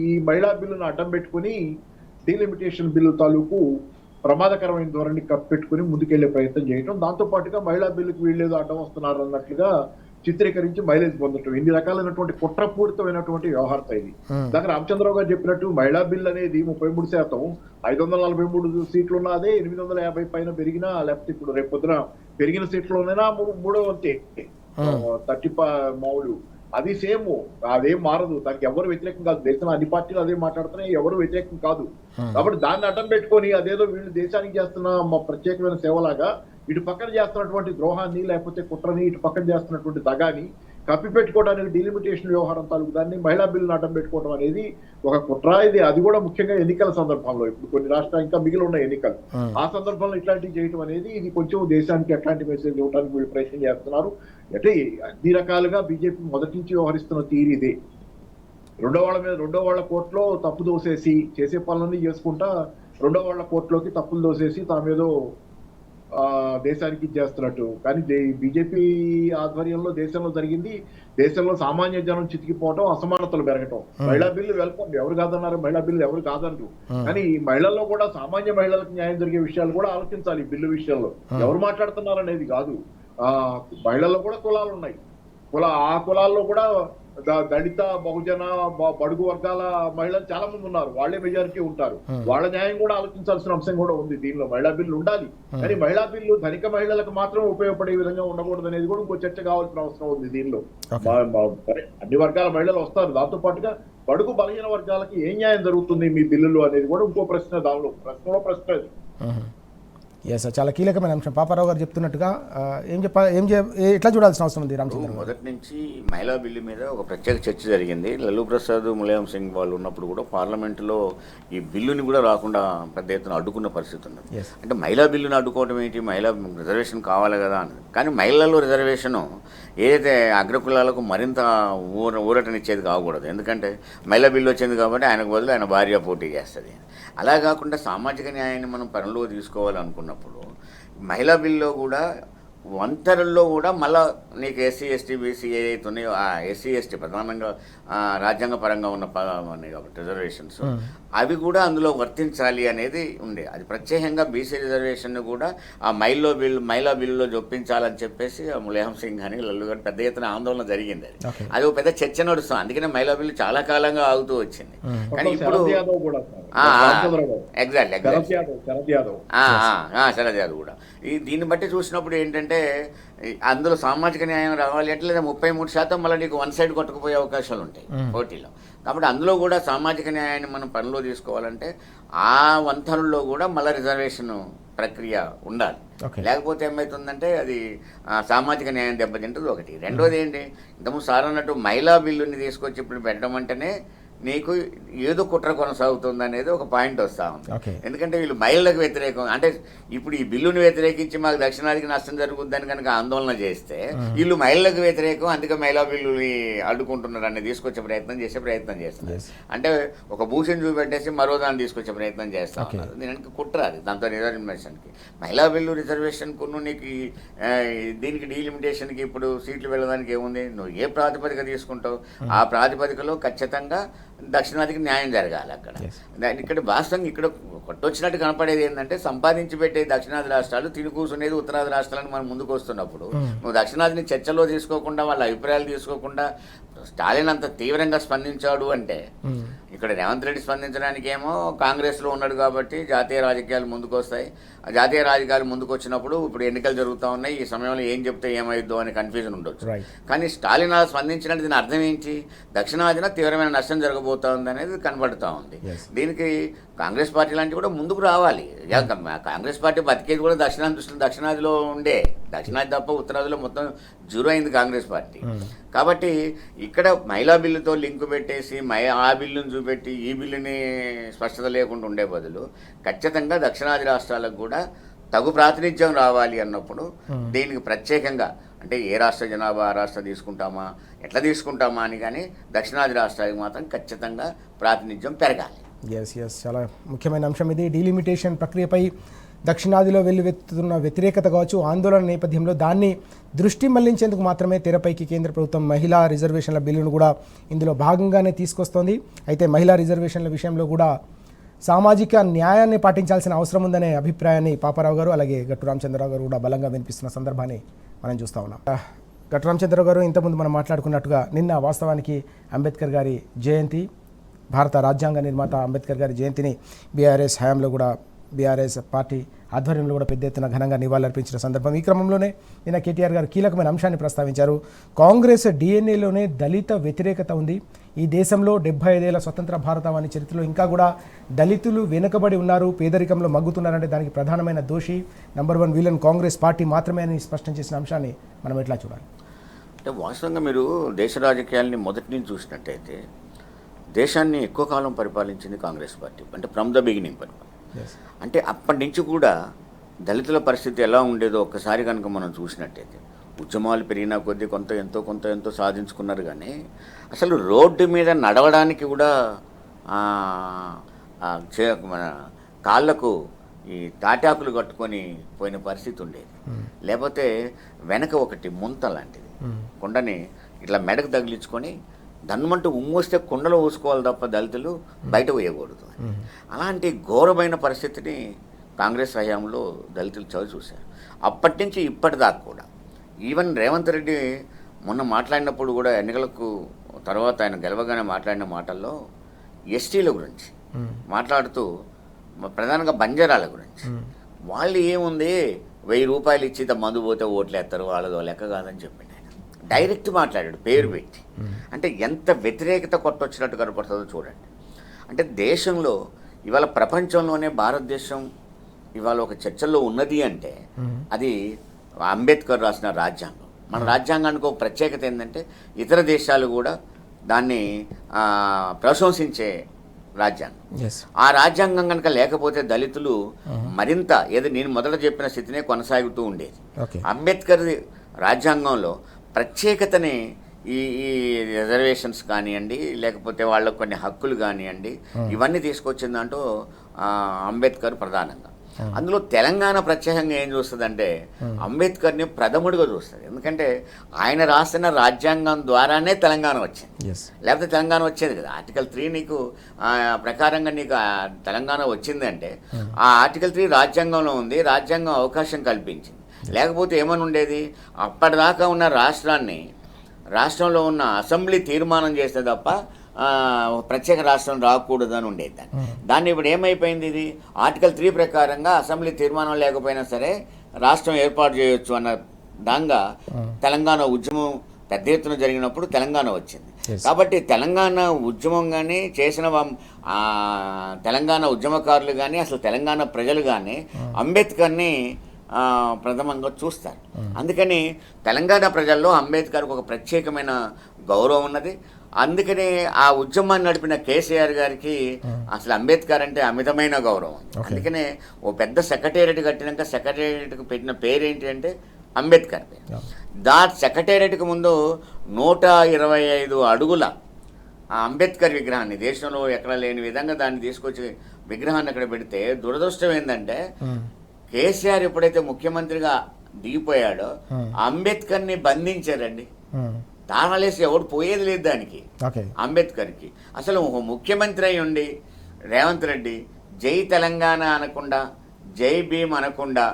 ఈ మహిళా బిల్లును అడ్డం పెట్టుకుని డీలిమిటేషన్ బిల్లు తాలూకు ప్రమాదకరమైన ధోరణి కప్పెట్టుకుని ముందుకెళ్లే ప్రయత్నం చేయడం, దాంతో పాటుగా మహిళా బిల్లుకు వీళ్ళేదో అడ్డం వస్తున్నారు అన్నట్లుగా చిత్రీకరించి మైలేజ్ పొందటం, ఇన్ని రకాలైనటువంటి కుట్రపూరితమైనటువంటి వ్యవహారం ఇది. దగ్గర రామచంద్రరావు గారు చెప్పినట్టు మహిళా బిల్ అనేది 33%, 543 సీట్లు ఉన్నదే 850 పైన పెరిగినా, లేకపోతే ఇప్పుడు రేపు పొద్దున పెరిగిన సీట్లు ఉన్నాయినా 3వ వంతే 30 మామూలు, అది సేమ్, అదేం మారదు. దానికి ఎవరు వ్యతిరేకం కాదు. దేశంలో అన్ని పార్టీలు అదే మాట్లాడుతున్నాయి, ఎవరు వ్యతిరేకం కాదు. కాబట్టి దాన్ని అడ్డం పెట్టుకొని అదేదో వీళ్ళు దేశానికి చేస్తున్న ప్రత్యేకమైన సేవలాగా ఇటు పక్కన చేస్తున్నటువంటి ద్రోహాన్ని, లేకపోతే కుట్రని, ఇటు పక్కన చేస్తున్నటువంటి దగాని కప్పిపెట్టుకోవడానికి డిలిమిటేషన్ వ్యవహారం తాలూకు దాన్ని మహిళా బిల్లును అడ్డం పెట్టుకోవడం అనేది ఒక కుట్ర. ఇది అది కూడా ముఖ్యంగా ఎన్నికల సందర్భంలో, ఇప్పుడు కొన్ని రాష్ట్రాలు ఇంకా మిగిలి ఉన్న ఎన్నికలు, ఆ సందర్భంలో ఇట్లాంటివి చేయడం అనేది ఇది కొంచెం దేశానికి ఎట్లాంటి మెసేజ్ ఇవ్వడానికి వీళ్ళు ప్రయత్నం చేస్తున్నారు. అంటే అన్ని రకాలుగా బీజేపీ మొదటి నుంచి వ్యవహరిస్తున్న తీరు ఇదే. రెండో వాళ్ళ కోర్టులో తప్పు దోసేసి చేసే పనులన్నీ చేసుకుంటా రెండో వాళ్ళ కోర్టులోకి తప్పులు దోసేసి తామేదో దేశానికి చేస్తున్నట్టు. కానీ బీజేపీ ఆధ్వర్యంలో దేశంలో జరిగింది, దేశంలో సామాన్య జనం చితికిపోవటం, అసమానతలు పెరగటం. మహిళా బిల్లు వెల్కమ్, ఎవరు కాదన్నారు, మహిళా బిల్లు ఎవరు కాదన్నారు. కానీ ఈ మహిళల్లో కూడా సామాన్య మహిళలకు న్యాయం జరిగే విషయాలు కూడా ఆలోచించాలి. ఈ బిల్లు విషయంలో ఎవరు మాట్లాడుతున్నారు అనేది కాదు. మహిళల్లో కూడా కులాలు ఉన్నాయి. ఆ కులాల్లో కూడా దళిత, బహుజన, బడుగు వర్గాల మహిళలు చాలా మంది ఉన్నారు. వాళ్ళే మెజారిటీ ఉంటారు. వాళ్ళ న్యాయం కూడా ఆలోచించాల్సిన అంశం కూడా ఉంది దీనిలో. మహిళా బిల్లు ఉండాలి, కానీ మహిళా బిల్లు ధనిక మహిళలకు మాత్రం ఉపయోగపడే విధంగా ఉండకూడదు అనేది కూడా ఇంకో చర్చ కావాల్సిన అవసరం ఉంది దీనిలో. అన్ని వర్గాల మహిళలు వస్తారు, దాంతో పాటుగా బడుగు బలహీన వర్గాలకి ఏం న్యాయం జరుగుతుంది మీ బిల్లులు అనేది కూడా ఇంకో ప్రశ్న. దానిలో ప్రశ్న ఎస్ సార్, చాలా కీలకమైన అంశం. పాపారావు గారు చెప్తున్నట్టుగా ఎట్లా చూడాల్సిన అవసరం ఉంది రామచంద్ర? మొదటి నుంచి మహిళా బిల్లు మీద ఒక ప్రత్యేక చర్చ జరిగింది. లల్లూ ప్రసాద్, ములాయం సింగ్ వాళ్ళు ఉన్నప్పుడు కూడా పార్లమెంటులో ఈ బిల్లుని కూడా రాకుండా పెద్ద ఎత్తున అడ్డుకున్న పరిస్థితి ఉంది. అంటే మహిళా బిల్లుని అడ్డుకోవడం ఏంటి, మహిళా రిజర్వేషన్ కావాలి కదా అని. కానీ మహిళల్లో రిజర్వేషను ఏదైతే అగ్రకులాలకు మరింత ఊరటనిచ్చేది కాకూడదు. ఎందుకంటే మహిళా బిల్లు వచ్చింది కాబట్టి ఆయనకు బదులు ఆయన భార్య పోటీ చేస్తుంది. అలా కాకుండా సామాజిక న్యాయాన్ని మనం పరిలో తీసుకోవాలనుకున్నప్పుడు మహిళా బిల్లో కూడా వంతరుల్లో కూడా మళ్ళీ నీకు ఎస్సీ ఎస్టీ బీసీ ఏదైతే ఉన్నాయో ఆ ఎస్సీ ఎస్టీ ప్రధానంగా రాజ్యాంగ పరంగా ఉన్న ఉన్నాయి కాబట్టి రిజర్వేషన్స్ అవి కూడా అందులో వర్తించాలి అనేది ఉండే. అది ప్రత్యేకంగా బీసీ రిజర్వేషన్ కూడా ఆ మహిళా బిల్లులో జొప్పించాలని చెప్పేసి ములాయం సింగ్ అని లల్లు గారు పెద్ద ఎత్తున ఆందోళన జరిగింది. అది ఒక పెద్ద చర్చ నడుస్తుంది. అందుకనే మహిళా బిల్లు చాలా కాలంగా ఆగుతూ వచ్చింది. కానీ ఇప్పుడు శరద్ యాదవ్ కూడా దీన్ని బట్టి చూసినప్పుడు ఏంటంటే అందులో సామాజిక న్యాయం రావాలి అంటే లేదా 33% మళ్ళీ నీకు వన్ సైడ్ కొట్టుకుపోయే అవకాశాలు ఉంటాయి పోటీలో. కాబట్టి అందులో కూడా సామాజిక న్యాయాన్ని మనం పనిలో తీసుకోవాలంటే ఆ వంతరుల్లో కూడా మళ్ళీ రిజర్వేషన్ ప్రక్రియ ఉండాలి. లేకపోతే ఏమవుతుందంటే అది సామాజిక న్యాయం దెబ్బతింటుంది ఒకటి. రెండోది ఏంటి, ఇంతకుముందు సార్ అన్నట్టు మహిళా బిల్లుని తీసుకొచ్చి ఇప్పుడు పెట్టడం అంటేనే నీకు ఏదో కుట్ర కొనసాగుతుంది అనేది ఒక పాయింట్ వస్తూ ఉంది. ఎందుకంటే వీళ్ళు మహిళలకు వ్యతిరేకం అంటే ఇప్పుడు ఈ బిల్లుని వ్యతిరేకించి మాకు దక్షిణాదికి నష్టం జరుగుతుందని కనుక ఆందోళన చేస్తే వీళ్ళు మహిళలకు వ్యతిరేకం, అందుకే మహిళా బిల్లుని అడ్డుకుంటున్నారు అని తీసుకొచ్చే ప్రయత్నం చేస్తున్నారు. అంటే ఒక భూషణ్ చూపెట్టేసి మరో దాన్ని తీసుకొచ్చే ప్రయత్నం చేస్తా ఉన్నారు. దీనికి కుట్ర అది. దాంతో రిజర్వేషన్కి మహిళా బిల్లు రిజర్వేషన్కు నీకు దీనికి డీలిమిటేషన్కి ఇప్పుడు సీట్లు వెళ్ళడానికి ఏముంది, నువ్వు ఏ ప్రాతిపదిక తీసుకుంటావు ఆ ప్రాతిపదికలో ఖచ్చితంగా దక్షిణాదికి న్యాయం జరగాలి. అక్కడ ఇక్కడ వాస్తవంగా ఇక్కడ కొట్టొచ్చినట్టు కనపడేది ఏంటంటే సంపాదించి పెట్టే దక్షిణాది రాష్ట్రాలు తిని కూర్చునేది ఉత్తరాది రాష్ట్రాలను మనం ముందుకు వస్తున్నప్పుడు నువ్వు దక్షిణాదిని చర్చలో తీసుకోకుండా వాళ్ళ అభిప్రాయాలు తీసుకోకుండా స్టాలిన్ అంత తీవ్రంగా స్పందించాడు అంటే ఇక్కడ రేవంత్ రెడ్డి స్పందించడానికి ఏమో కాంగ్రెస్లో ఉన్నాడు కాబట్టి జాతీయ రాజకీయాలు ముందుకు వస్తాయి. ఆ జాతీయ రాజకీయాలు ముందుకు వచ్చినప్పుడు ఇప్పుడు ఎన్నికలు జరుగుతూ ఉన్నాయి, ఈ సమయంలో ఏం చెప్తే ఏమైద్దో అని కన్ఫ్యూజన్ ఉండొచ్చు. కానీ స్టాలిన్ అలా స్పందించినట్టు దీని అర్థం ఏంటి, దక్షిణాదిన తీవ్రమైన నష్టం జరగబోతా ఉంది అనేది కనబడుతూ ఉంది. దీనికి కాంగ్రెస్ పార్టీ లాంటివి కూడా ముందుకు రావాలి. కాంగ్రెస్ పార్టీ బతికేది కూడా దక్షిణాదిలో ఉండే, దక్షిణాది తప్ప ఉత్తరాదిలో మొత్తం జీరో అయింది కాంగ్రెస్ పార్టీ. కాబట్టి ఇక్కడ మహిళా బిల్లుతో లింకు పెట్టేసి ఆ బిల్లును చూపెట్టి ఈ బిల్లుని స్పష్టత లేకుండా ఉండే బదులు ఖచ్చితంగా దక్షిణాది రాష్ట్రాలకు కూడా తగు ప్రాతినిధ్యం రావాలి అన్నప్పుడు దీనికి ప్రత్యేకంగా అంటే ఏ రాష్ట్ర జనాభా ఆ రాష్ట్రం తీసుకుంటామా ఎట్లా తీసుకుంటామా అని, కానీ దక్షిణాది రాష్ట్రాలకు మాత్రం ఖచ్చితంగా ప్రాతినిధ్యం పెరగాలి. చాలా ముఖ్యమైన అంశం ఇది. డీలిమిటేషన్ ప్రక్రియపై దక్షిణాదిలో వెల్లువెత్తుతున్న వ్యతిరేకత కావచ్చు, ఆందోళన నేపథ్యంలో దాన్ని దృష్టి మళ్లించేందుకు మాత్రమే తెరపైకి కేంద్ర ప్రభుత్వం మహిళా రిజర్వేషన్ల బిల్లును కూడా ఇందులో భాగంగానే తీసుకొస్తోంది. అయితే మహిళా రిజర్వేషన్ల విషయంలో కూడా సామాజిక న్యాయాన్ని పాటించాల్సిన అవసరం ఉందనే అభిప్రాయాన్ని పాపారావు గారు అలాగే గట్టు రామచంద్రరావు గారు కూడా బలంగా వినిపిస్తున్న సందర్భాన్ని మనం చూస్తూ ఉన్నాం. గట్టు రామచంద్రరావు గారు, ఇంతకుముందు మనం మాట్లాడుకున్నట్టుగా నిన్న వాస్తవానికి అంబేద్కర్ గారి జయంతి, భారత రాజ్యాంగ నిర్మాత అంబేద్కర్ గారి జయంతిని బీఆర్ఎస్ హయాంలో కూడా బీఆర్ఎస్ పార్టీ ఆధ్వర్యంలో కూడా పెద్ద ఎత్తున ఘనంగా నివాళులర్పించిన సందర్భం. ఈ క్రమంలోనే నిన్న కేటీఆర్ గారు కీలకమైన అంశాన్ని ప్రస్తావించారు. కాంగ్రెస్ డిఎన్ఏలోనే దళిత వ్యతిరేకత ఉంది. ఈ దేశంలో 75 ఏళ్ల స్వతంత్ర భారతావని చరిత్రలో ఇంకా కూడా దళితులు వెనుకబడి ఉన్నారు, పేదరికంలో మగ్గుతున్నారంటే దానికి ప్రధానమైన దోషి నంబర్ 1 విలన్ కాంగ్రెస్ పార్టీ మాత్రమే అని స్పష్టం చేసిన అంశాన్ని మనం ఎట్లా చూడాలి? అంటే వాస్తవంగా మీరు దేశ రాజకీయాల్ని మొదటి నుంచి చూసినట్టయితే దేశాన్ని ఎక్కువ కాలం పరిపాలించింది కాంగ్రెస్ పార్టీ, అంటే ఫ్రమ్ ద బిగినింగ్ పరిపాలన. ఎస్. అంటే అప్పటి నుంచి కూడా దళితుల పరిస్థితి ఎలా ఉండేదో ఒక్కసారి కనుక మనం చూసినట్టయితే ఉద్యమాలు పెరిగిన కొద్దీ ఎంతో సాధించుకున్నారు. కానీ అసలు రోడ్డు మీద నడవడానికి కూడా మన కాళ్ళకు ఈ తాటాకులు కట్టుకొని పోయిన పరిస్థితి ఉండేది. లేకపోతే వెనక ఒకటి ముంత లాంటిది కొండని ఇట్లా మెడకు తగిలించుకొని దన్నుమంటూ ఉమ్మొస్తే కుండలో ఊసుకోవాలి తప్ప దళితులు బయట వేయకూడదు. అలాంటి ఘోరమైన పరిస్థితిని కాంగ్రెస్ హయాంలో దళితులు చవి చూశారు. అప్పటి నుంచి ఇప్పటిదాకా కూడా ఈవెన్ రేవంత్ రెడ్డి మొన్న మాట్లాడినప్పుడు కూడా ఎన్నికలకు తర్వాత ఆయన గెలవగానే మాట్లాడిన మాటల్లో ఎస్టీల గురించి మాట్లాడుతూ ప్రధానంగా బంజారాల గురించి వాళ్ళు ఏముంది 1000 రూపాయలు ఇచ్చి మందు పోతే ఓట్లేస్తారు వాళ్ళదో లెక్క కాదని చెప్పిండు ఆయన. డైరెక్ట్ మాట్లాడాడు పేరు పెట్టి. అంటే ఎంత వ్యతిరేకత కొట్టొచ్చినట్టు కనపడుతుందో చూడండి. అంటే దేశంలో ఇవాళ ప్రపంచంలోనే భారతదేశం ఇవాళ ఒక చర్చల్లో ఉన్నది అంటే అది అంబేద్కర్ రాసిన రాజ్యాంగం. మన రాజ్యాంగానికి ఒక ప్రత్యేకత ఏంటంటే ఇతర దేశాలు కూడా దాన్ని ప్రశంసించే రాజ్యాంగం. ఆ రాజ్యాంగం కనుక లేకపోతే దళితులు మరింత ఏదో నేను మొదట చెప్పిన స్థితినే కొనసాగుతూ ఉండేది. అంబేద్కర్ రాజ్యాంగంలో ప్రత్యేకతని ఈ రిజర్వేషన్స్ కానివ్వండి, లేకపోతే వాళ్ళకు కొన్ని హక్కులు కానివ్వండి, ఇవన్నీ తీసుకొచ్చిన దాంట్లో అంబేద్కర్ ప్రధానంగా. అందులో తెలంగాణ ప్రత్యేకంగా ఏం చూస్తుందంటే అంబేద్కర్ని ప్రథముడిగా చూస్తుంది. ఎందుకంటే ఆయన రాసిన రాజ్యాంగం ద్వారానే తెలంగాణ వచ్చింది, లేకపోతే తెలంగాణ వచ్చేది కదా. ఆర్టికల్ 3 నీకు ప్రకారంగా నీకు తెలంగాణ వచ్చిందంటే ఆ ఆర్టికల్ 3 రాజ్యాంగంలో ఉంది, రాజ్యాంగం అవకాశం కల్పించింది. లేకపోతే ఏమని ఉండేది, అప్పటిదాకా ఉన్న రాష్ట్రంలో ఉన్న అసెంబ్లీ తీర్మానం చేస్తే తప్ప ప్రత్యేక రాష్ట్రం రాకూడదని ఉండేది. దాన్ని ఇప్పుడు ఏమైపోయింది, ఇది ఆర్టికల్ 3 ప్రకారంగా అసెంబ్లీ తీర్మానం లేకపోయినా సరే రాష్ట్రం ఏర్పాటు చేయొచ్చు అన్న దాంగా తెలంగాణ ఉద్యమం పెద్ద ఎత్తున జరిగినప్పుడు తెలంగాణ వచ్చింది. కాబట్టి తెలంగాణ ఉద్యమం కానీ చేసిన తెలంగాణ ఉద్యమకారులు కానీ అసలు తెలంగాణ ప్రజలు కానీ అంబేద్కర్ని ప్రథమంగా చూస్తారు. అందుకని తెలంగాణ ప్రజల్లో అంబేద్కర్కి ఒక ప్రత్యేకమైన గౌరవం ఉన్నది. అందుకనే ఆ ఉద్యమాన్ని నడిపిన కేసీఆర్ గారికి అసలు అంబేద్కర్ అంటే అమితమైన గౌరవం. అందుకనే ఓ పెద్ద సెక్రటేరియట్ కట్టినాక సెక్రటేరియట్కి పెట్టిన పేరేంటి అంటే అంబేద్కర్. సెక్రటేరియట్కి ముందు 125 అడుగుల ఆ అంబేద్కర్ విగ్రహాన్ని దేశంలో ఎక్కడ లేని విధంగా దాన్ని తీసుకొచ్చి విగ్రహాన్ని అక్కడ పెడితే దురదృష్టం ఏంటంటే కేసీఆర్ ఎప్పుడైతే ముఖ్యమంత్రిగా దిగిపోయాడో అంబేద్కర్ని బంధించారండి. తాళాలేసి ఎవడు పోయేది లేదు దానికి. అంబేద్కర్కి అసలు ఒక ముఖ్యమంత్రి అయి ఉండి రేవంత్ రెడ్డి జై తెలంగాణ అనకుండా జై భీమ్ అనకుండా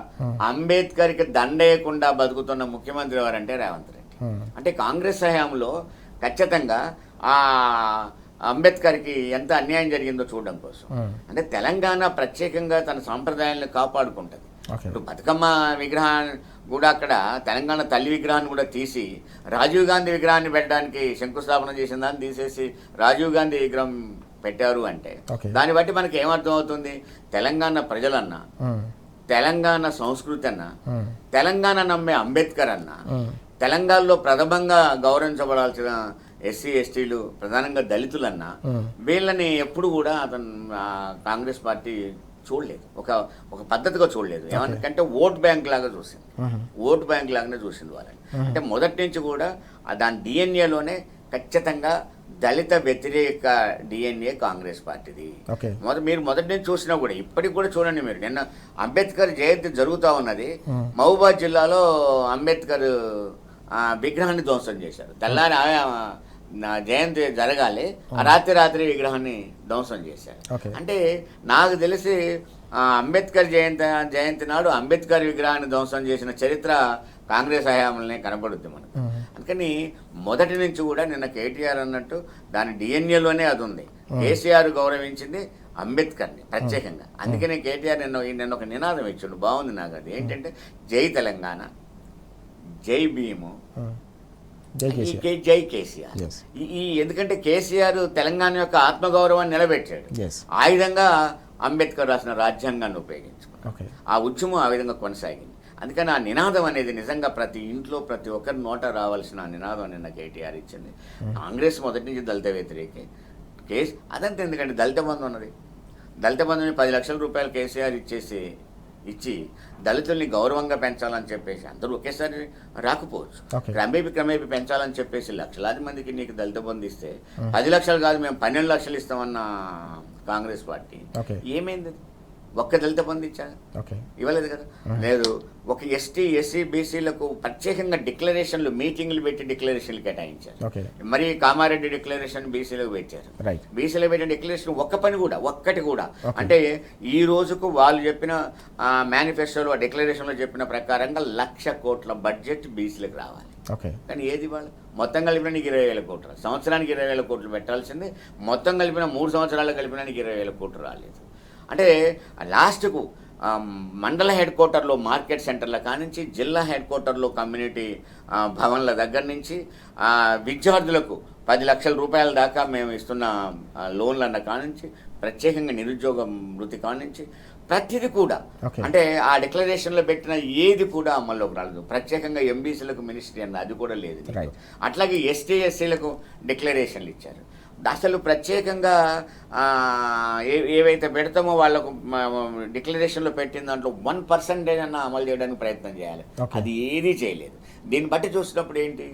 అంబేద్కర్కి దండేయకుండా బతుకుతున్న ముఖ్యమంత్రి ఎవరంటే రేవంత్ రెడ్డి. అంటే కాంగ్రెస్ హయాంలో ఖచ్చితంగా ఆ అంబేద్కర్కి ఎంత అన్యాయం జరిగిందో చూడడం కోసం అంటే తెలంగాణ ప్రత్యేకంగా తన సాంప్రదాయాలను కాపాడుకుంటుంది. ఇప్పుడు బతుకమ్మ విగ్రహాన్ని కూడా అక్కడ తెలంగాణ తల్లి విగ్రహాన్ని కూడా తీసి రాజీవ్ గాంధీ విగ్రహాన్ని పెట్టడానికి శంకుస్థాపన చేసిన దాన్ని తీసేసి రాజీవ్ గాంధీ విగ్రహం పెట్టారు అంటే దాన్ని బట్టి మనకి ఏమర్థం అవుతుంది, తెలంగాణ ప్రజలన్నా, తెలంగాణ సంస్కృతి అన్నా, తెలంగాణ నమ్మే అంబేద్కర్ అన్నా, తెలంగాణలో ప్రథమంగా గౌరవించబడాల్సిన ఎస్సీ ఎస్టీలు ప్రధానంగా దళితులన్నా వీళ్ళని ఎప్పుడు కూడా అతను కాంగ్రెస్ పార్టీ చూడలేదు, ఒక పద్ధతిగా చూడలేదు. ఏమనుకంటే ఓట్ బ్యాంక్ లాగా చూసింది, ఓట్ బ్యాంక్ లాగానే చూసింది వాళ్ళని. అంటే మొదటి నుంచి కూడా దాని డిఎన్ఏలోనే ఖచ్చితంగా దళిత వ్యతిరేక డిఎన్ఏ కాంగ్రెస్ పార్టీది. మీరు మొదటి నుంచి చూసినా కూడా ఇప్పటికి కూడా చూడండి. మీరు నిన్న అంబేద్కర్ జయంతి జరుగుతూ ఉన్నది, మహబూబాద్ జిల్లాలో అంబేద్కర్ విగ్రహాన్ని ధ్వంసం చేశారు. తెల్లారి జయంతి జరగాలి, రాత్రి విగ్రహాన్ని ధ్వంసం చేశారు. అంటే నాకు తెలిసి అంబేద్కర్ జయంతి నాడు అంబేద్కర్ విగ్రహాన్ని ధ్వంసం చేసిన చరిత్ర కాంగ్రెస్ హయాంలోనే కనబడుద్ది మనకు. అందుకని మొదటి నుంచి కూడా నిన్న కేటీఆర్ అన్నట్టు దాని డిఎన్ఏలోనే అది ఉంది. కేసీఆర్ గౌరవించింది అంబేద్కర్ని ప్రత్యేకంగా. అందుకనే కేటీఆర్ నిన్న ఒక నినాదం ఇచ్చాడు, బాగుంది నాకు. అది ఏంటంటే జై తెలంగాణ, జై భీము, జై కేసీఆర్. ఎందుకంటే కేసీఆర్ తెలంగాణ యొక్క ఆత్మగౌరవాన్ని నిలబెట్టాడు. ఆ విధంగా అంబేద్కర్ రాసిన రాజ్యాంగాన్ని ఉపయోగించుకున్నాడు. ఆ ఉద్యమం ఆ విధంగా కొనసాగింది. అందుకని ఆ నినాదం అనేది నిజంగా ప్రతి ఇంట్లో ప్రతి ఒక్కరి నోట రావాల్సిన ఆ నినాదం నిన్న కేటీఆర్ ఇచ్చింది. కాంగ్రెస్ మొదటి నుంచి దళిత వ్యతిరేకి కేసు అదంతా ఎందుకంటే దళిత బంధు ఉన్నది. దళిత బంధుని 10 లక్షల రూపాయలు కేసీఆర్ ఇచ్చి దళితుల్ని గౌరవంగా పెంచాలని చెప్పేసి అందరూ ఒకేసారి రాకపోవచ్చు. క్రమేపీ పెంచాలని చెప్పేసి లక్షలాది మందికి నీకు దళిత బంధు ఇస్తే 10 లక్షలు కాదు మేము 12 లక్షలు ఇస్తామన్న కాంగ్రెస్ పార్టీ ఏమైంది? ఒక్క దళిత బంధు ఇచ్చారు, ఇవ్వలేదు కదా. లేదు, ఒక ఎస్టీ ఎస్సీ బీసీలకు ప్రత్యేకంగా డిక్లరేషన్లు మీటింగ్లు పెట్టి డిక్లరేషన్లు కేటాయించారు. మరి కామారెడ్డి డిక్లరేషన్ బీసీలకు పెట్టారు. బీసీలకు పెట్టిన డిక్లరేషన్ ఒక్కటి కూడా అంటే ఈ రోజుకు వాళ్ళు చెప్పిన మేనిఫెస్టోలో డిక్లరేషన్లో చెప్పిన ప్రకారంగా 1,00,000 కోట్ల బడ్జెట్ బీసీలకు రావాలి. కానీ ఏది వాళ్ళు మొత్తం కలిపిన నీకు 20,000 కోట్లు, సంవత్సరానికి 20,000 కోట్లు పెట్టాల్సింది మొత్తం కలిపిన 3 సంవత్సరాలు కలిపిన నీకు 20,000 కోట్లు రాలేదు. అంటే లాస్ట్కు మండల హెడ్ క్వార్టర్లో మార్కెట్ సెంటర్ల కానించి జిల్లా హెడ్ క్వార్టర్లో కమ్యూనిటీ భవన్ల దగ్గర నుంచి విద్యార్థులకు 10 లక్షల రూపాయల దాకా మేము ఇస్తున్న లోన్లన్న కానించి ప్రత్యేకంగా నిరుద్యోగ వృత్తి కానించి ప్రతిదీ కూడా అంటే ఆ డిక్లరేషన్లో పెట్టిన ఏది కూడా అమల్లోకి రాలేదు. ప్రత్యేకంగా ఎంబీసీలకు మినిస్ట్రీ అన్న అది కూడా లేదు. అట్లాగే ఎస్టీ ఎస్సీలకు డిక్లరేషన్లు ఇచ్చారు. అసలు ప్రత్యేకంగా ఏవైతే పెడతామో వాళ్ళకు డిక్లరేషన్లో పెట్టిన దాంట్లో 1% అన్న అమలు చేయడానికి ప్రయత్నం చేయాలి. అది ఏదీ చేయలేదు. దీన్ని బట్టి చూసినప్పుడు ఏంటి,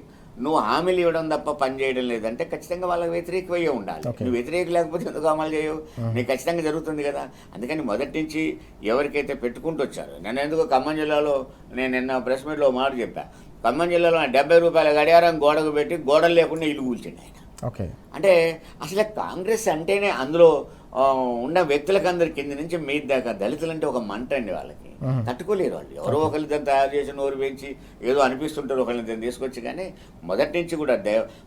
నువ్వు హామీలు ఇవ్వడం తప్ప పని చేయడం లేదంటే ఖచ్చితంగా వాళ్ళకి వ్యతిరేకమయ్యే ఉండాలి. నువ్వు వ్యతిరేక లేకపోతే ఎందుకు అమలు చేయవు? నీకు ఖచ్చితంగా జరుగుతుంది కదా. అందుకని మొదటి నుంచి ఎవరికైతే పెట్టుకుంటూ వచ్చారో, నేను ఎందుకు ఖమ్మం జిల్లాలో నేను నిన్న ప్రెస్ మీట్లో మాట చెప్పా, ఖమ్మం జిల్లాలో 70 రూపాయల గడియారం గోడకు పెట్టి గోడలు లేకుండా ఇల్లు కూల్చిండి ఆయన. అంటే అసలు కాంగ్రెస్ అంటేనే అందులో ఉన్న వ్యక్తులకు అందరి కింద నుంచి మీద దాకా దళితులు అంటే ఒక మంట అండి. వాళ్ళకి తట్టుకోలేరు. వాళ్ళు ఎవరో ఒకరిని తయారు చేసి నోరు పెంచి ఏదో అనిపిస్తుంటారు ఒకరిని తీసుకొచ్చి. కానీ మొదటి నుంచి కూడా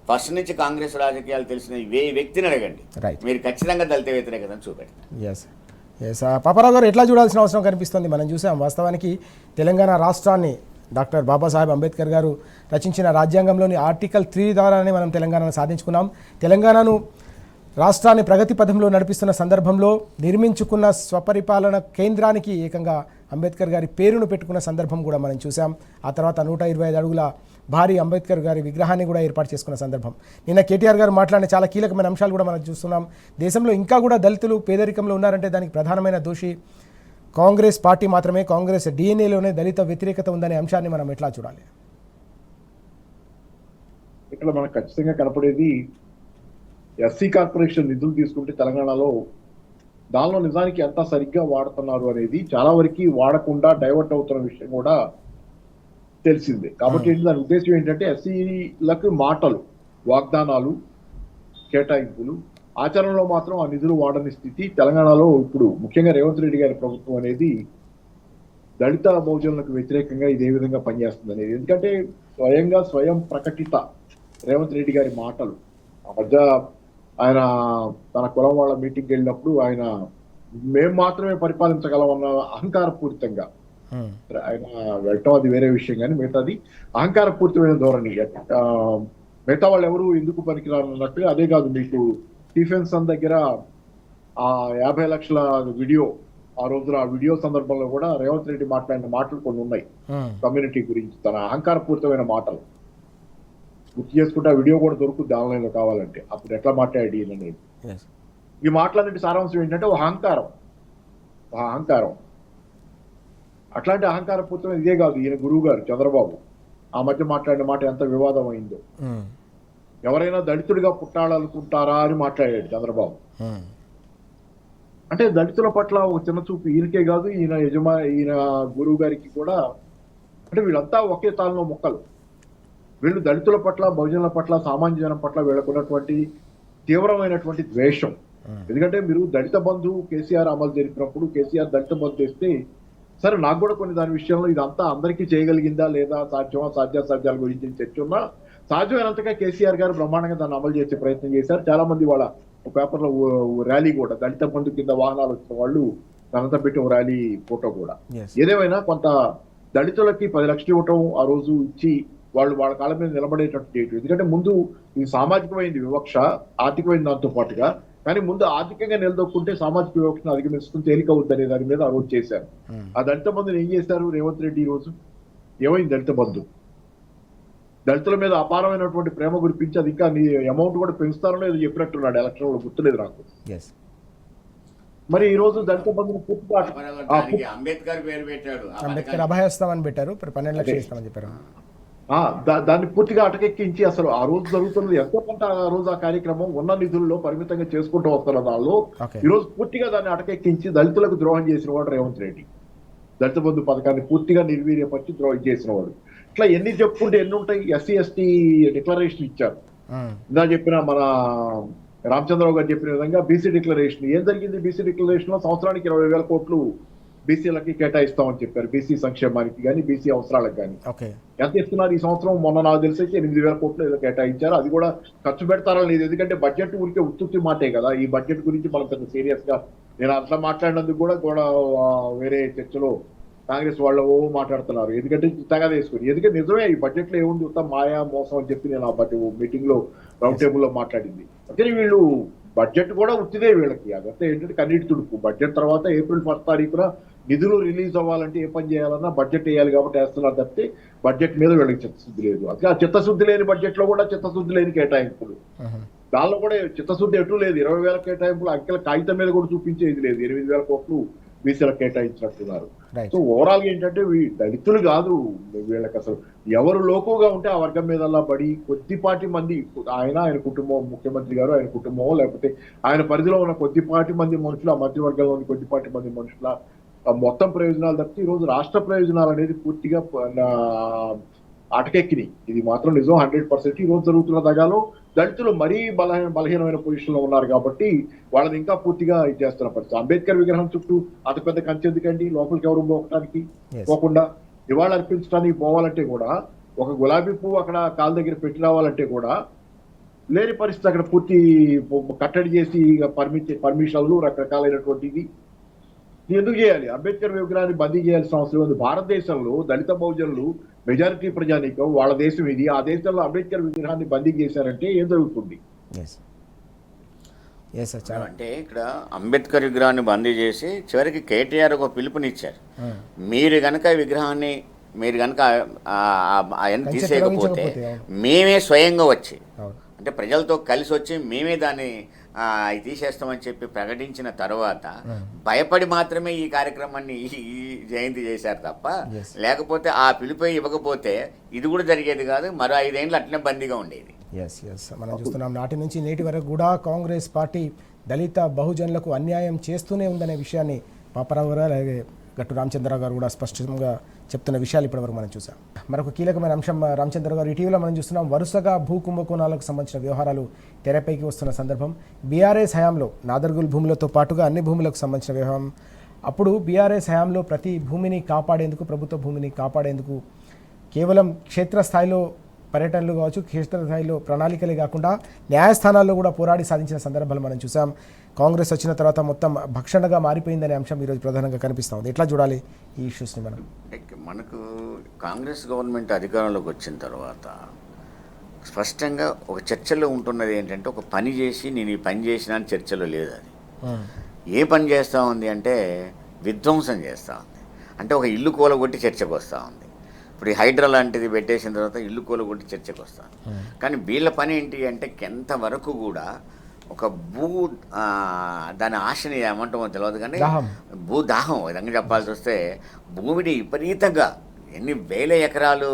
ఫస్ట్ నుంచి కాంగ్రెస్ రాజకీయాలు తెలిసిన ఏ వ్యక్తిని అడగండి, మీరు ఖచ్చితంగా దళిత వ్యతిరేకతను చూపెడతారు. పాపారావు గారు ఎట్లా చూడాల్సిన అవసరం కనిపిస్తుంది? మనం చూసాం వాస్తవానికి తెలంగాణ రాష్ట్రాన్ని డాక్టర్ బాబాసాహెబ్ అంబేద్కర్ గారు రచించిన రాజ్యాంగంలోని ఆర్టికల్ 3 ద్వారానే మనం తెలంగాణను సాధించుకున్నాం. తెలంగాణను రాష్ట్రాన్ని ప్రగతి పథంలో నడిపిస్తున్న సందర్భంలో నిర్మించుకున్న స్వపరిపాలన కేంద్రానికి ఏకంగా అంబేద్కర్ గారి పేరును పెట్టుకున్న సందర్భం కూడా మనం చూసాం. ఆ తర్వాత 125 అడుగుల భారీ అంబేద్కర్ గారి విగ్రహాన్ని కూడా ఏర్పాటు చేసుకున్న సందర్భం. నిన్న కేటీఆర్ గారు మాట్లాడిన చాలా కీలకమైన అంశాలు కూడా మనం చూస్తున్నాం. దేశంలో ఇంకా కూడా దళితులు పేదరికంలో ఉన్నారంటే దానికి ప్రధానమైన దోషి కాంగ్రెస్ పార్టీ మాత్రమే. కాంగ్రెస్ డిఎన్ఏలోనే దళిత వ్యతిరేకత ఉందనే అంశాన్ని మనం ఎట్లా చూడాలి? ఇక్కడ మనకు ఖచ్చితంగా కనపడేది ఎస్సీ కార్పొరేషన్ నిధులు తీసుకుంటే తెలంగాణలో దానిలో నిజానికి ఎంత సరిగ్గా వాడుతున్నారు అనేది చాలా వరకు వాడకుండా డైవర్ట్ అవుతున్న విషయం కూడా తెలిసిందే. కాబట్టి దాని ఉద్దేశం ఏంటంటే ఎస్సీలకు మాటలు, వాగ్దానాలు, కేటాయింపులు, ఆచరణలో మాత్రం ఆ నిధులు వాడని స్థితి తెలంగాణలో ఇప్పుడు ముఖ్యంగా రేవంత్ రెడ్డి గారి ప్రభుత్వం అనేది దళిత బహుజనులకు వ్యతిరేకంగా ఇదే విధంగా పనిచేస్తుంది అనేది. ఎందుకంటే స్వయం ప్రకటిత రేవంత్ రెడ్డి గారి మాటలు ఆ మధ్య ఆయన తన కులం వాళ్ళ మీటింగ్కి వెళ్ళినప్పుడు ఆయన మేము మాత్రమే పరిపాలించగలమన్న అహంకారపూరితంగా ఆయన వెళ్ళటం అది వేరే విషయం. కానీ మిగతాది అహంకారపూరితమైన ధోరణి. మిగతా వాళ్ళు ఎవరు ఎందుకు పనికిరానన్నట్టుగా. అదే కాదు, మీకు స్టీఫెన్స్ దగ్గర ఆ 50 లక్షల వీడియో ఆ రోజున ఆ వీడియో సందర్భంలో కూడా రేవంత్ రెడ్డి మాట్లాడిన మాటలు కొన్ని ఉన్నాయి కమ్యూనిటీ గురించి, తన అహంకారపూరితమైన మాటలు గుర్తు చేసుకుంటే ఆ వీడియో కూడా దొరుకుద్ది ఆన్లైన్ లో కావాలంటే. అప్పుడు ఎట్లా మాట్లాడి అనేది ఈ మాటలన్నిటి సారాంశం ఏంటంటే అహంకారం. అట్లాంటి అహంకారపూరితమైన ఇదే కాదు, ఈయన గురువు గారు చంద్రబాబు ఆ మధ్య మాట్లాడిన మాట ఎంత వివాదం అయిందో. ఎవరైనా దళితుడిగా పుట్టాలనుకుంటారా అని మాట్లాడాడు చంద్రబాబు. అంటే దళితుల పట్ల ఒక చిన్న చూపు ఈయనకే కాదు, ఈయన గురువు గారికి కూడా. అంటే వీళ్ళంతా ఒకే తాళ్ళలో మొక్కలు. వీళ్ళు దళితుల పట్ల, బహుజనుల పట్ల, సామాన్య జనం పట్ల వీళ్ళకున్నటువంటి తీవ్రమైనటువంటి ద్వేషం. ఎందుకంటే మీరు దళిత బంధు కేసీఆర్ అమలు జరిపినప్పుడు కేసీఆర్ దళిత బంధు చేస్తే సరే, నాకు కూడా కొన్ని దాని విషయంలో ఇదంతా అందరికీ చేయగలిగిందా లేదా, సాధ్యాసాధ్యాల గురించి చర్చ ఉన్నా సాధ్యమైనంతగా కేసీఆర్ గారు బ్రహ్మాండంగా దాన్ని అమలు చేసే ప్రయత్నం చేశారు. చాలా మంది వాళ్ళ పేపర్లో ర్యాలీ కూడా దళిత బంధు కింద వాహనాలు వచ్చిన వాళ్ళు దానంతా పెట్టి ఒక ర్యాలీ ఫోటో కూడా. ఏదేమైనా కొంత దళితులకి 10 లక్షలు ఇవ్వటం ఆ రోజు ఇచ్చి వాళ్ళు వాళ్ళ కాళ్ళ మీద నిలబడేటట్టు చేయటం. ఎందుకంటే ముందు ఈ సామాజికమైంది వివక్ష, ఆర్థికమైన దాంతో పాటుగా కానీ ముందు ఆర్థికంగా నిలదొక్కుంటే సామాజిక వివక్షను అధిగమిస్తుంది తేలికవుద్ది అనే దాని మీద ఆ రోజు చేశారు. ఆ దళిత బంధుని ఏం చేశారు రేవంత్ రెడ్డి ఈ రోజు? ఏమైంది దళిత బంధు? దళితుల మీద అపారమైనటువంటి ప్రేమ గురిపించి అది ఇంకా నీ అమౌంట్ కూడా పెంచుతారో ఏదో చెప్పినట్టున్నాడు ఎలక్షన్ లో, గుర్తులేదు నాకు. ఎస్, మరి ఈ రోజు దళిత బంధుని పూర్తిగా దానికి అంబేద్కర్ పేరు పెట్టాడు. ఆ అంబేద్కర్ పథకానికి అభయస్తామని పెట్టారు, 12 లక్షలు ఇస్తామని చెప్పారు. దాన్ని పూర్తిగా అటకెక్కించి అసలు ఆ రోజు జరుగుతున్నది ఎంతో కొంత ఆ రోజు ఆ కార్యక్రమం ఉన్న నిధుల్లో పరిమితంగా చేసుకుంటూ వస్తున్న దానిలో Okay. ఈ రోజు పూర్తిగా దాన్ని అటకెక్కించి దళితులకు ద్రోహం చేసిన వాడు రేవంత్ రెడ్డి. దళిత బంధు పథకాన్ని పూర్తిగా నిర్వీర్యపరిచి ద్రోహం చేసిన వాడు. ఇట్లా ఎన్ని చెప్పుకుంటే ఎన్ని ఉంటాయి. ఎస్సీ ఎస్టీ డిక్లరేషన్ ఇచ్చారు. ఇందా చెప్పిన మన రామచంద్రరావు గారు చెప్పిన విధంగా బీసీ డిక్లరేషన్ ఏం జరిగింది? బీసీ డిక్లరేషన్ లో సంవత్సరానికి 20,000 కోట్లు బీసీలకి కేటాయిస్తామని చెప్పారు. బీసీ సంక్షేమానికి కానీ బీసీ అవసరాలకు కానీ. ఓకే, ఎంత ఇస్తున్నారు ఈ సంవత్సరం? మొన్న నాకు తెలిసి అయితే 8,000 కోట్లు ఏదో కేటాయించారు. అది కూడా ఖర్చు పెడతారని లేదు, ఎందుకంటే బడ్జెట్ ఊరికే ఉత్తుత్తి మాటే కదా. ఈ బడ్జెట్ గురించి మనం పెద్ద సీరియస్ గా నేను అట్లా మాట్లాడినందుకు కూడా వేరే చర్చలో కాంగ్రెస్ వాళ్ళు మాట్లాడుతున్నారు. ఎందుకంటే తగా వేసుకుని, ఎందుకంటే నిజమే ఈ బడ్జెట్ లో ఏముంది ఉత్త మాయా మోసం అని చెప్పి నేను ఆ మీటింగ్ లో రౌండ్ టేబుల్ లో మాట్లాడింది. అంటే వీళ్ళు బడ్జెట్ కూడా ఉత్తిదే వీళ్ళకి. అదంతా ఏంటంటే కన్నీటి తుడుపు. బడ్జెట్ తర్వాత April 1 తారీఖున నిధులు రిలీజ్ అవ్వాలంటే ఏ పని చేయాలన్నా బడ్జెట్ వేయాలి కాబట్టి వేస్తున్నారు తప్పితే బడ్జెట్ మీద వీళ్ళకి చిత్తశుద్ధి లేదు. అదే ఆ చిత్తశుద్ధి లేని బడ్జెట్ లో కూడా చిత్తశుద్ధి లేని కేటాయింపులు, దానిలో కూడా చిత్తశుద్ధి ఎటు లేదు. 20,000 కేటాయింపులు అంకెల కాగితం మీద కూడా చూపించేది లేదు. 8,000 కోట్లు బీసీలకు కేటాయించినట్టున్నారు. సో ఓవరాల్ గా ఏంటంటే దళితులు కాదు వీళ్ళకి అసలు ఎవరు లోకుగా ఉంటే ఆ వర్గం మీద పడి కొద్దిపాటి మంది, ఆయన కుటుంబం, ముఖ్యమంత్రి గారు ఆయన కుటుంబం, లేకపోతే ఆయన పరిధిలో ఉన్న కొద్దిపాటి మంది మనుషులు, ఆ మంత్రివర్గంలోని కొద్దిపాటి మంది మనుషుల మొత్తం ప్రయోజనాలు తప్పితే ఈ రోజు రాష్ట్ర ప్రయోజనాలు అనేది పూర్తిగా అటకెక్కినాయి. ఇది మాత్రం నిజం 100%. ఈ రోజు జరుగుతున్న దగాలో దళితులు మరీ బలహీనమైన పొజిషన్ లో ఉన్నారు కాబట్టి వాళ్ళని ఇంకా పూర్తిగా ఇది చేస్తున్న పరిస్థితి. అంబేద్కర్ విగ్రహం చుట్టూ అంత పెద్ద కంచె ఎందుకండి? లోపలికి ఎవరు పోవడానికి పోకుండా నివాళులు అర్పించడానికి పోవాలంటే కూడా, ఒక గులాబీ పువ్వు అక్కడ కాలు దగ్గర పెట్టి రావాలంటే కూడా లేని పరిస్థితి. అక్కడ పూర్తి కట్టడి చేసి పర్మిషన్లు రకరకాలైనటువంటిది ఎందుకు చేయాలి? అంబేద్కర్ విగ్రహాన్ని బందీ చేయాల్సిన అవసరం ఉంది. భారతదేశంలో దళిత బహుజనులు మెజారిటీ ప్రజానీకం, వాళ్ళ దేశం ఇది. ఆ దేశంలో అంబేద్కర్ విగ్రహాన్ని బందీ చేశారంటే ఏం జరుగుతుంది? అంటే ఇక్కడ అంబేద్కర్ విగ్రహాన్ని బందీ చేసి చివరికి కేటీఆర్ ఒక పిలుపునిచ్చారు. మీరు కనుక విగ్రహాన్ని ఆయన తీసేయకపోతే మేమే స్వయంగా వచ్చి, అంటే ప్రజలతో కలిసి వచ్చి మేమే దాన్ని తీసేస్తామని చెప్పి ప్రకటించిన తర్వాత భయపడి మాత్రమే ఈ కార్యక్రమాన్ని ఈ జయంతి చేశారు తప్ప, లేకపోతే ఆ పిలుపు ఇవ్వకపోతే ఇది కూడా జరిగేది కాదు. మరో 5 ఏళ్ళు అట్లనే బందీగా ఉండేది. ఎస్, మనం చూస్తున్నాం నాటి నుంచి నేటి వరకు కూడా కాంగ్రెస్ పార్టీ దళిత బహుజనులకు అన్యాయం చేస్తూనే ఉందనే విషయాన్ని పాపారావు గారు అలాగే గట్టు రామచంద్రరావు గారు కూడా స్పష్టంగా చెప్తున్న విషయాలు ఇప్పటివరకు మనం చూసాం. మరొక కీలకమైన అంశం రామచంద్ర గారు, ఇటీవల మనం చూస్తున్నాం వరుసగా భూ కుంభకోణాలకు సంబంధించిన వ్యవహారాలు తెరపైకి వస్తున్న సందర్భం. బీఆర్ఎస్ హయాంలో నాదర్గుల్ భూములతో పాటుగా అన్ని భూములకు సంబంధించిన వ్యవహారం. అప్పుడు బీఆర్ఎస్ హయాంలో ప్రతి భూమిని కాపాడేందుకు, ప్రభుత్వ భూమిని కాపాడేందుకు కేవలం క్షేత్రస్థాయిలో పర్యటనలు కావచ్చు, క్షేత్రస్థాయిలో ప్రణాళికలే కాకుండా న్యాయస్థానాల్లో కూడా పోరాడి సాధించిన సందర్భాలు మనం చూసాం. కాంగ్రెస్ వచ్చిన తర్వాత మొత్తం భక్షణగా మారిపోయిందనే అంశం ఈరోజు ప్రధానంగా కనిపిస్తూ ఉంది. ఎట్లా చూడాలి ఈ ఇష్యూస్ని మనం? మనకు కాంగ్రెస్ గవర్నమెంట్ అధికారంలోకి వచ్చిన తర్వాత స్పష్టంగా ఒక చర్చలో ఉంటున్నది ఏంటంటే, ఒక పని చేసి నేను ఈ పని చేసినా అని చర్చలో లేదు. అది ఏ పని చేస్తూ ఉంది అంటే విధ్వంసం చేస్తూ ఉంది. అంటే ఒక ఇల్లు కూలగొట్టి చర్చకు వస్తూ ఉంది. ఇప్పుడు ఈ హైడ్రా లాంటిది పెట్టేసిన తర్వాత ఇల్లు కూలగొట్టి చర్చకు వస్తాను. కానీ వీళ్ళ పని ఏంటి అంటే ఎంతవరకు కూడా ఒక దాని ఆశని ఏమంటామో తెలియదు కానీ భూదాహం విధంగా చెప్పాల్సి వస్తే భూమిని విపరీతంగా ఎన్ని వేల ఎకరాలు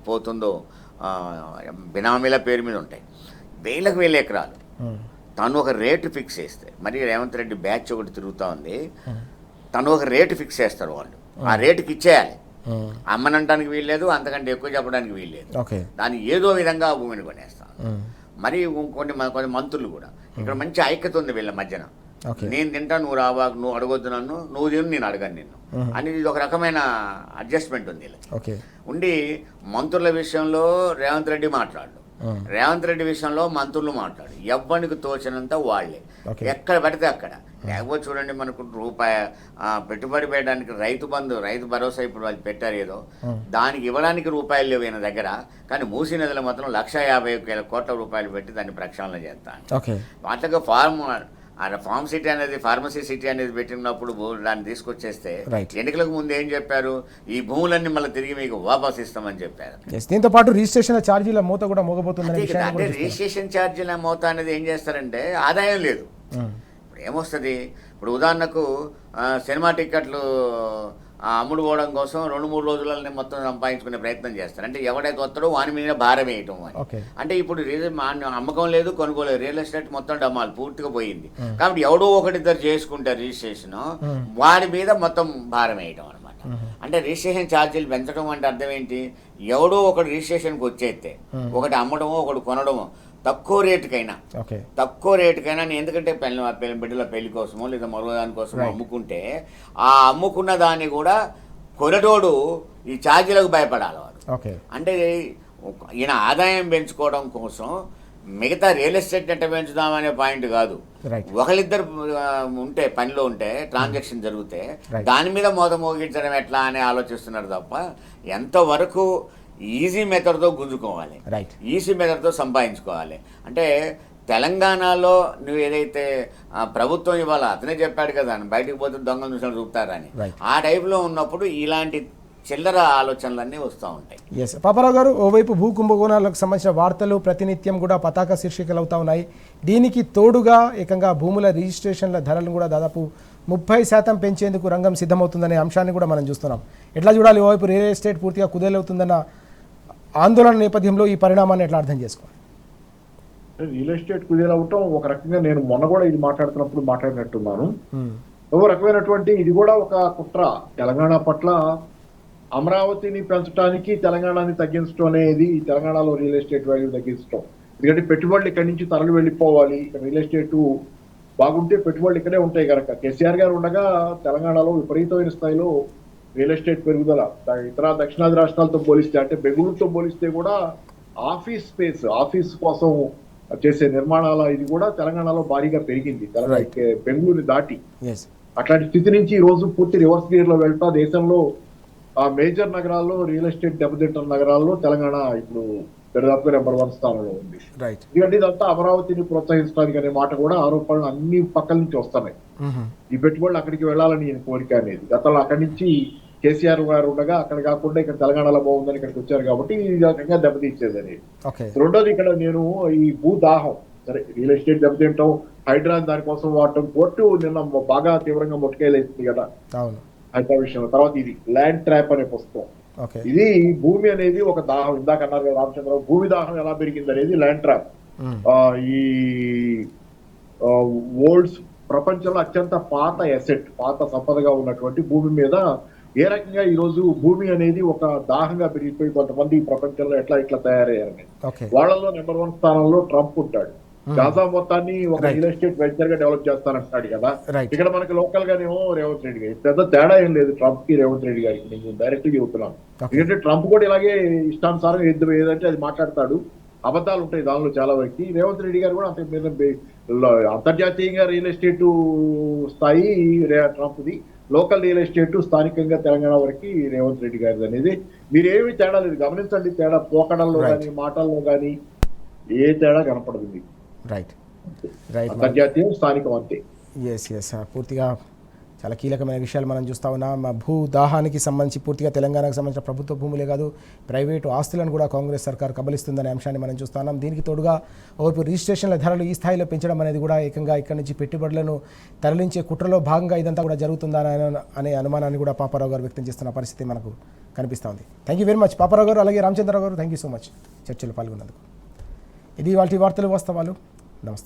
పోతుందో బినామీల పేరు మీద ఉంటాయి. వేల ఎకరాలు తను ఒక రేటు ఫిక్స్ చేస్తే, మరి రేవంత్ రెడ్డి బ్యాచ్ ఒకటి తిరుగుతూ ఉంది, తను ఒక రేటు ఫిక్స్ చేస్తారు. వాళ్ళు ఆ రేటుకి ఇచ్చేయాలి. అమ్మనంటానికి వీల్లేదు, అంతకంటే ఎక్కువ చెప్పడానికి వీల్లేదు. దాన్ని ఏదో విధంగా భూమిని కొనేస్తాను. మరి కొన్ని మంత్రులు కూడా ఇక్కడ మంచి ఐక్యత ఉంది వీళ్ళ మధ్యన. నేను తింటా, నువ్వు రావా, నువ్వు అడగొద్దు నన్ను, నువ్వు తిను, నేను అడగను నిన్ను అనేది ఒక రకమైన అడ్జస్ట్మెంట్ ఉంది వీళ్ళకి. ఉండి మంత్రుల విషయంలో రేవంత్ రెడ్డి మాట్లాడు, రేవంత్ రెడ్డి విషయంలో మంత్రులు మాట్లాడు, ఎవ్వరికి తోచినంత వాళ్ళే ఎక్కడ పడితే అక్కడ. లేకపోతే చూడండి, మనకు రూపాయి పెట్టుబడి పెట్టడానికి రైతు బంధు, రైతు భరోసా ఇప్పుడు వాళ్ళు పెట్టారు ఏదో, దానికి ఇవ్వడానికి రూపాయలు లేవు ఈయన దగ్గర. కానీ మూసీ నదిలో మాత్రం 1,50,000 కోట్ల రూపాయలు పెట్టి దాన్ని ప్రక్షాళన చేస్తాను. వాటికి ఆయన ఫార్మ్ సిటీ అనేది ఫార్మసీ సిటీ అనేది పెట్టినప్పుడు దాన్ని తీసుకొచ్చేస్తే Right. ఎన్నికలకు ముందు ఏం చెప్పారు, ఈ భూములన్నీ మళ్ళీ తిరిగి మీకు వాపస్ ఇస్తామని చెప్పారు. Yes, దీంతో పాటు రిజిస్ట్రేషన్ ఛార్జీల మూత కూడా మోగబోతుందనే అదే కదా, విషయాన్ని అంటే కూడా చూస్తున్నాం. రిజిస్ట్రేషన్ ఛార్జీల మోత అనేది ఏం చేస్తారంటే ఆదాయం లేదు. ఇప్పుడు ఏమొస్తుంది, ఇప్పుడు ఉదాహరణకు సినిమా టిక్కెట్లు అమ్ముడు పోవడం కోసం 2-3 రోజులని మొత్తం సంపాదించుకునే ప్రయత్నం చేస్తారు. అంటే ఎవడైతే వస్తాడో వాని మీద భారం వేయటం అని. Okay. అంటే ఇప్పుడు అమ్మకం లేదు, కొనుగోలేదు, రియల్ ఎస్టేట్ మొత్తం డమ్మాలు పూర్తిగా పోయింది. కాబట్టి ఎవడో ఒకటిద్దరు చేసుకుంటారు రిజిస్ట్రేషన్, వాడి మీద మొత్తం భారం వేయటం అనమాట. అంటే రిజిస్ట్రేషన్ ఛార్జీలు పెంచడం అంటే అర్థం ఏంటి, ఎవడో ఒకటి రిజిస్ట్రేషన్కి వచ్చేస్తే ఒకటి అమ్మడమో ఒకటి కొనడమో తక్కువ రేటుకైనా ఎందుకంటే బిడ్డల పెళ్లి కోసమో లేదా మరో దానికోసమో అమ్ముకుంటే ఆ అమ్ముకున్న దాన్ని కూడా కొనటోడు ఈ ఛార్జీలకు భయపడాలి వాడు. అంటే ఈయన ఆదాయం పెంచుకోవడం కోసం మిగతా రియల్ ఎస్టేట్ ఎట్ట పెంచుదామనే పాయింట్ కాదు. ఒకరిద్దరు ఉంటే పనిలో ఉంటే ట్రాన్సాక్షన్ జరిగితే దాని మీద మోగించడం ఎట్లా అని ఆలోచిస్తున్నారు తప్ప ఎంతవరకు ఈజీ మెథడ్తో గుంజుకోవాలి, ఈజీ మెథడ్తో సంపాదించుకోవాలి. అంటే తెలంగాణలో నువ్వు ఏదైతే ప్రభుత్వం ఇవాళ అతనే చెప్పాడు కదా, బయటకు పోతే దొంగలు చూసినట్టు చూపుతారని, ఆ టైప్లో ఉన్నప్పుడు ఇలాంటి చిల్లర ఆలోచనలన్నీ వస్తూ ఉంటాయి. ఎస్ పాపారావు గారు, ఓవైపు భూ కుంభకోణాలకు సంబంధించిన వార్తలు ప్రతినిత్యం కూడా పతాక శీర్షికలు అవుతా ఉన్నాయి. దీనికి తోడుగా ఏకంగా భూముల రిజిస్ట్రేషన్ల ధరలను కూడా దాదాపు 30% పెంచేందుకు రంగం సిద్ధమవుతుందనే అంశాన్ని కూడా మనం చూస్తున్నాం. ఎట్లా చూడాలి, ఓవైపు రియల్ ఎస్టేట్ పూర్తిగా కుదేలవుతుందన్న ఆందోళన నేపథ్యంలో ఈ పరిణామాన్ని ఎట్లా అర్థం చేసుకోవాలి? రియల్ ఎస్టేట్ కుదేలవటం ఒక రకంగా నేను మొన్న కూడా ఇది మాట్లాడుతున్నప్పుడు మాట్లాడినట్టున్నాను. ఒక రకమైనటువంటి ఇది కూడా ఒక కుట్ర తెలంగాణ పట్ల. అమరావతిని పెంచడానికి తెలంగాణని తగ్గించడం అనేది, తెలంగాణలో రియల్ ఎస్టేట్ వాల్యూ తగ్గించడం. ఎందుకంటే పెట్టుబడులు ఇక్కడి నుంచి తరలి వెళ్ళిపోవాలి, ఇక్కడ రియల్ ఎస్టేట్ బాగుంటే పెట్టుబడులు ఇక్కడే ఉంటాయి కనుక. కేసీఆర్ గారు ఉండగా తెలంగాణలో విపరీతమైన స్థాయిలో రియల్ ఎస్టేట్ పెరుగుదల ఇతర దక్షిణాది రాష్ట్రాలతో పోలిస్తే, అంటే బెంగళూరుతో పోలిస్తే కూడా ఆఫీస్ స్పేస్, ఆఫీస్ కోసం చేసే నిర్మాణాల ఇది కూడా తెలంగాణలో భారీగా పెరిగింది, బెంగళూరు దాటి. అట్లాంటి స్థితి నుంచి ఈ రోజు పూర్తి రివర్స్ గేర్ లో వెళ్తా దేశంలో మేజర్ నగరాల్లో రియల్ ఎస్టేట్ దెబ్బతింటున్న నగరాల్లో తెలంగాణ ఇప్పుడు దాదాపుగా నెంబర్ 1 స్థానంలో ఉంది. ఎందుకంటే ఇదంతా అమరావతిని ప్రోత్సహించడానికి అనే మాట కూడా ఆరోపణలు అన్ని పక్కల నుంచి వస్తున్నాయి. ఈ పెట్టుబడులు అక్కడికి వెళ్ళాలని కోరిక అనేది. గతంలో అక్కడి నుంచి కేసీఆర్ గారు ఉండగా అక్కడ కాకుండా ఇక్కడ తెలంగాణలో బాగుందని ఇక్కడికి వచ్చారు కాబట్టి ఈ రకంగా దెబ్బతీసేది అనేది. రెండోది, ఇక్కడ నేను ఈ భూదాహం, సరే రియల్ ఎస్టేట్ దెబ్బతింటాం, హైడ్రా దానికోసం వాడటం, కోర్టు నిన్న బాగా తీవ్రంగా మొట్టకేలేస్తుంది కదా హైడ్రా విషయంలో. తర్వాత ఇది ల్యాండ్ ట్రాప్ అనే పుస్తకం, ఇది భూమి అనేది ఒక దాహం. ఇందాక అన్నారు కదా రామచంద్రరావు, భూమి దాహం ఎలా పెరిగింది అనేది ల్యాండ్ ట్రాప్. ఈ వరల్డ్స్ ప్రపంచంలో అత్యంత పాత ఎసెట్, పాత సంపదగా ఉన్నటువంటి భూమి మీద ఏ రకంగా ఈ రోజు భూమి అనేది ఒక దాహంగా పెరిగిపోయి కొంతమంది ప్రపంచంలో ఇట్లా తయారయ్యారని. వాళ్ళలో నెంబర్ 1 స్థానంలో ట్రంప్ ఉంటాడు. గాజా మొత్తాన్ని ఒక రియల్ ఎస్టేట్ వెంచర్ గా డెవలప్ చేస్తానంటున్నాడు కదా. ఇక్కడ మనకి లోకల్ గానేమో రేవంత్ రెడ్డి గారి పెద్ద తేడా ఏం లేదు ట్రంప్ కి రేవంత్ రెడ్డి గారికి, నేను డైరెక్ట్ గా చెబుతున్నాను. ఎందుకంటే ట్రంప్ కూడా ఇలాగే ఇష్టానుసారం ఏదంటే అది మాట్లాడతాడు, అబద్ధాలు ఉంటాయి దానిలో చాలా వరకు. రేవంత్ రెడ్డి గారు కూడా అంత మీద అంతర్జాతీయంగా రియల్ ఎస్టేట్ స్థాయి ట్రంప్ది, లోకల్ రియల్ ఎస్టేట్ స్థానికంగా తెలంగాణ వరకు రేవంత్ రెడ్డి గారిది అనేది మీరేమి తేడా లేదు. గమనించండి, తేడా పోకడల్లో కానీ మాటల్లో కానీ ఏ తేడా కనపడదు మీకు. అంతర్జాతీయం స్థానికం అంతే. ఎస్ పూర్తిగా చాలా కీలకమైన విషయాలు మనం చూస్తా ఉన్నాం. భూదాహానికి సంబంధించి పూర్తిగా తెలంగాణకు సంబంధించిన ప్రభుత్వ భూములే కాదు, ప్రైవేటు ఆస్తులను కూడా కాంగ్రెస్ సర్కార్ కబలిస్తుందనే అంశాన్ని మనం చూస్తా ఉన్నాం. దీనికి తోడుగా ఓవైపు రిజిస్ట్రేషన్ల ధరలు ఈ స్థాయిలో పెంచడం అనేది కూడా ఏకంగా ఇక్కడి నుంచి పెట్టుబడులను తరలించే కుట్రలో భాగంగా ఇదంతా కూడా జరుగుతుందా అనే అనుమానాన్ని కూడా పాపారావు గారు వ్యక్తం చేస్తున్న పరిస్థితి మనకు కనిపిస్తూ ఉంది. Thank you very much Paparao గారు, అలాగే రామచంద్రరావు గారు, థ్యాంక్ యూ సో మచ్ చర్చలో పాల్గొన్నందుకు. ఇది వాటి వార్తలు వాస్తవాలు. నమస్తే.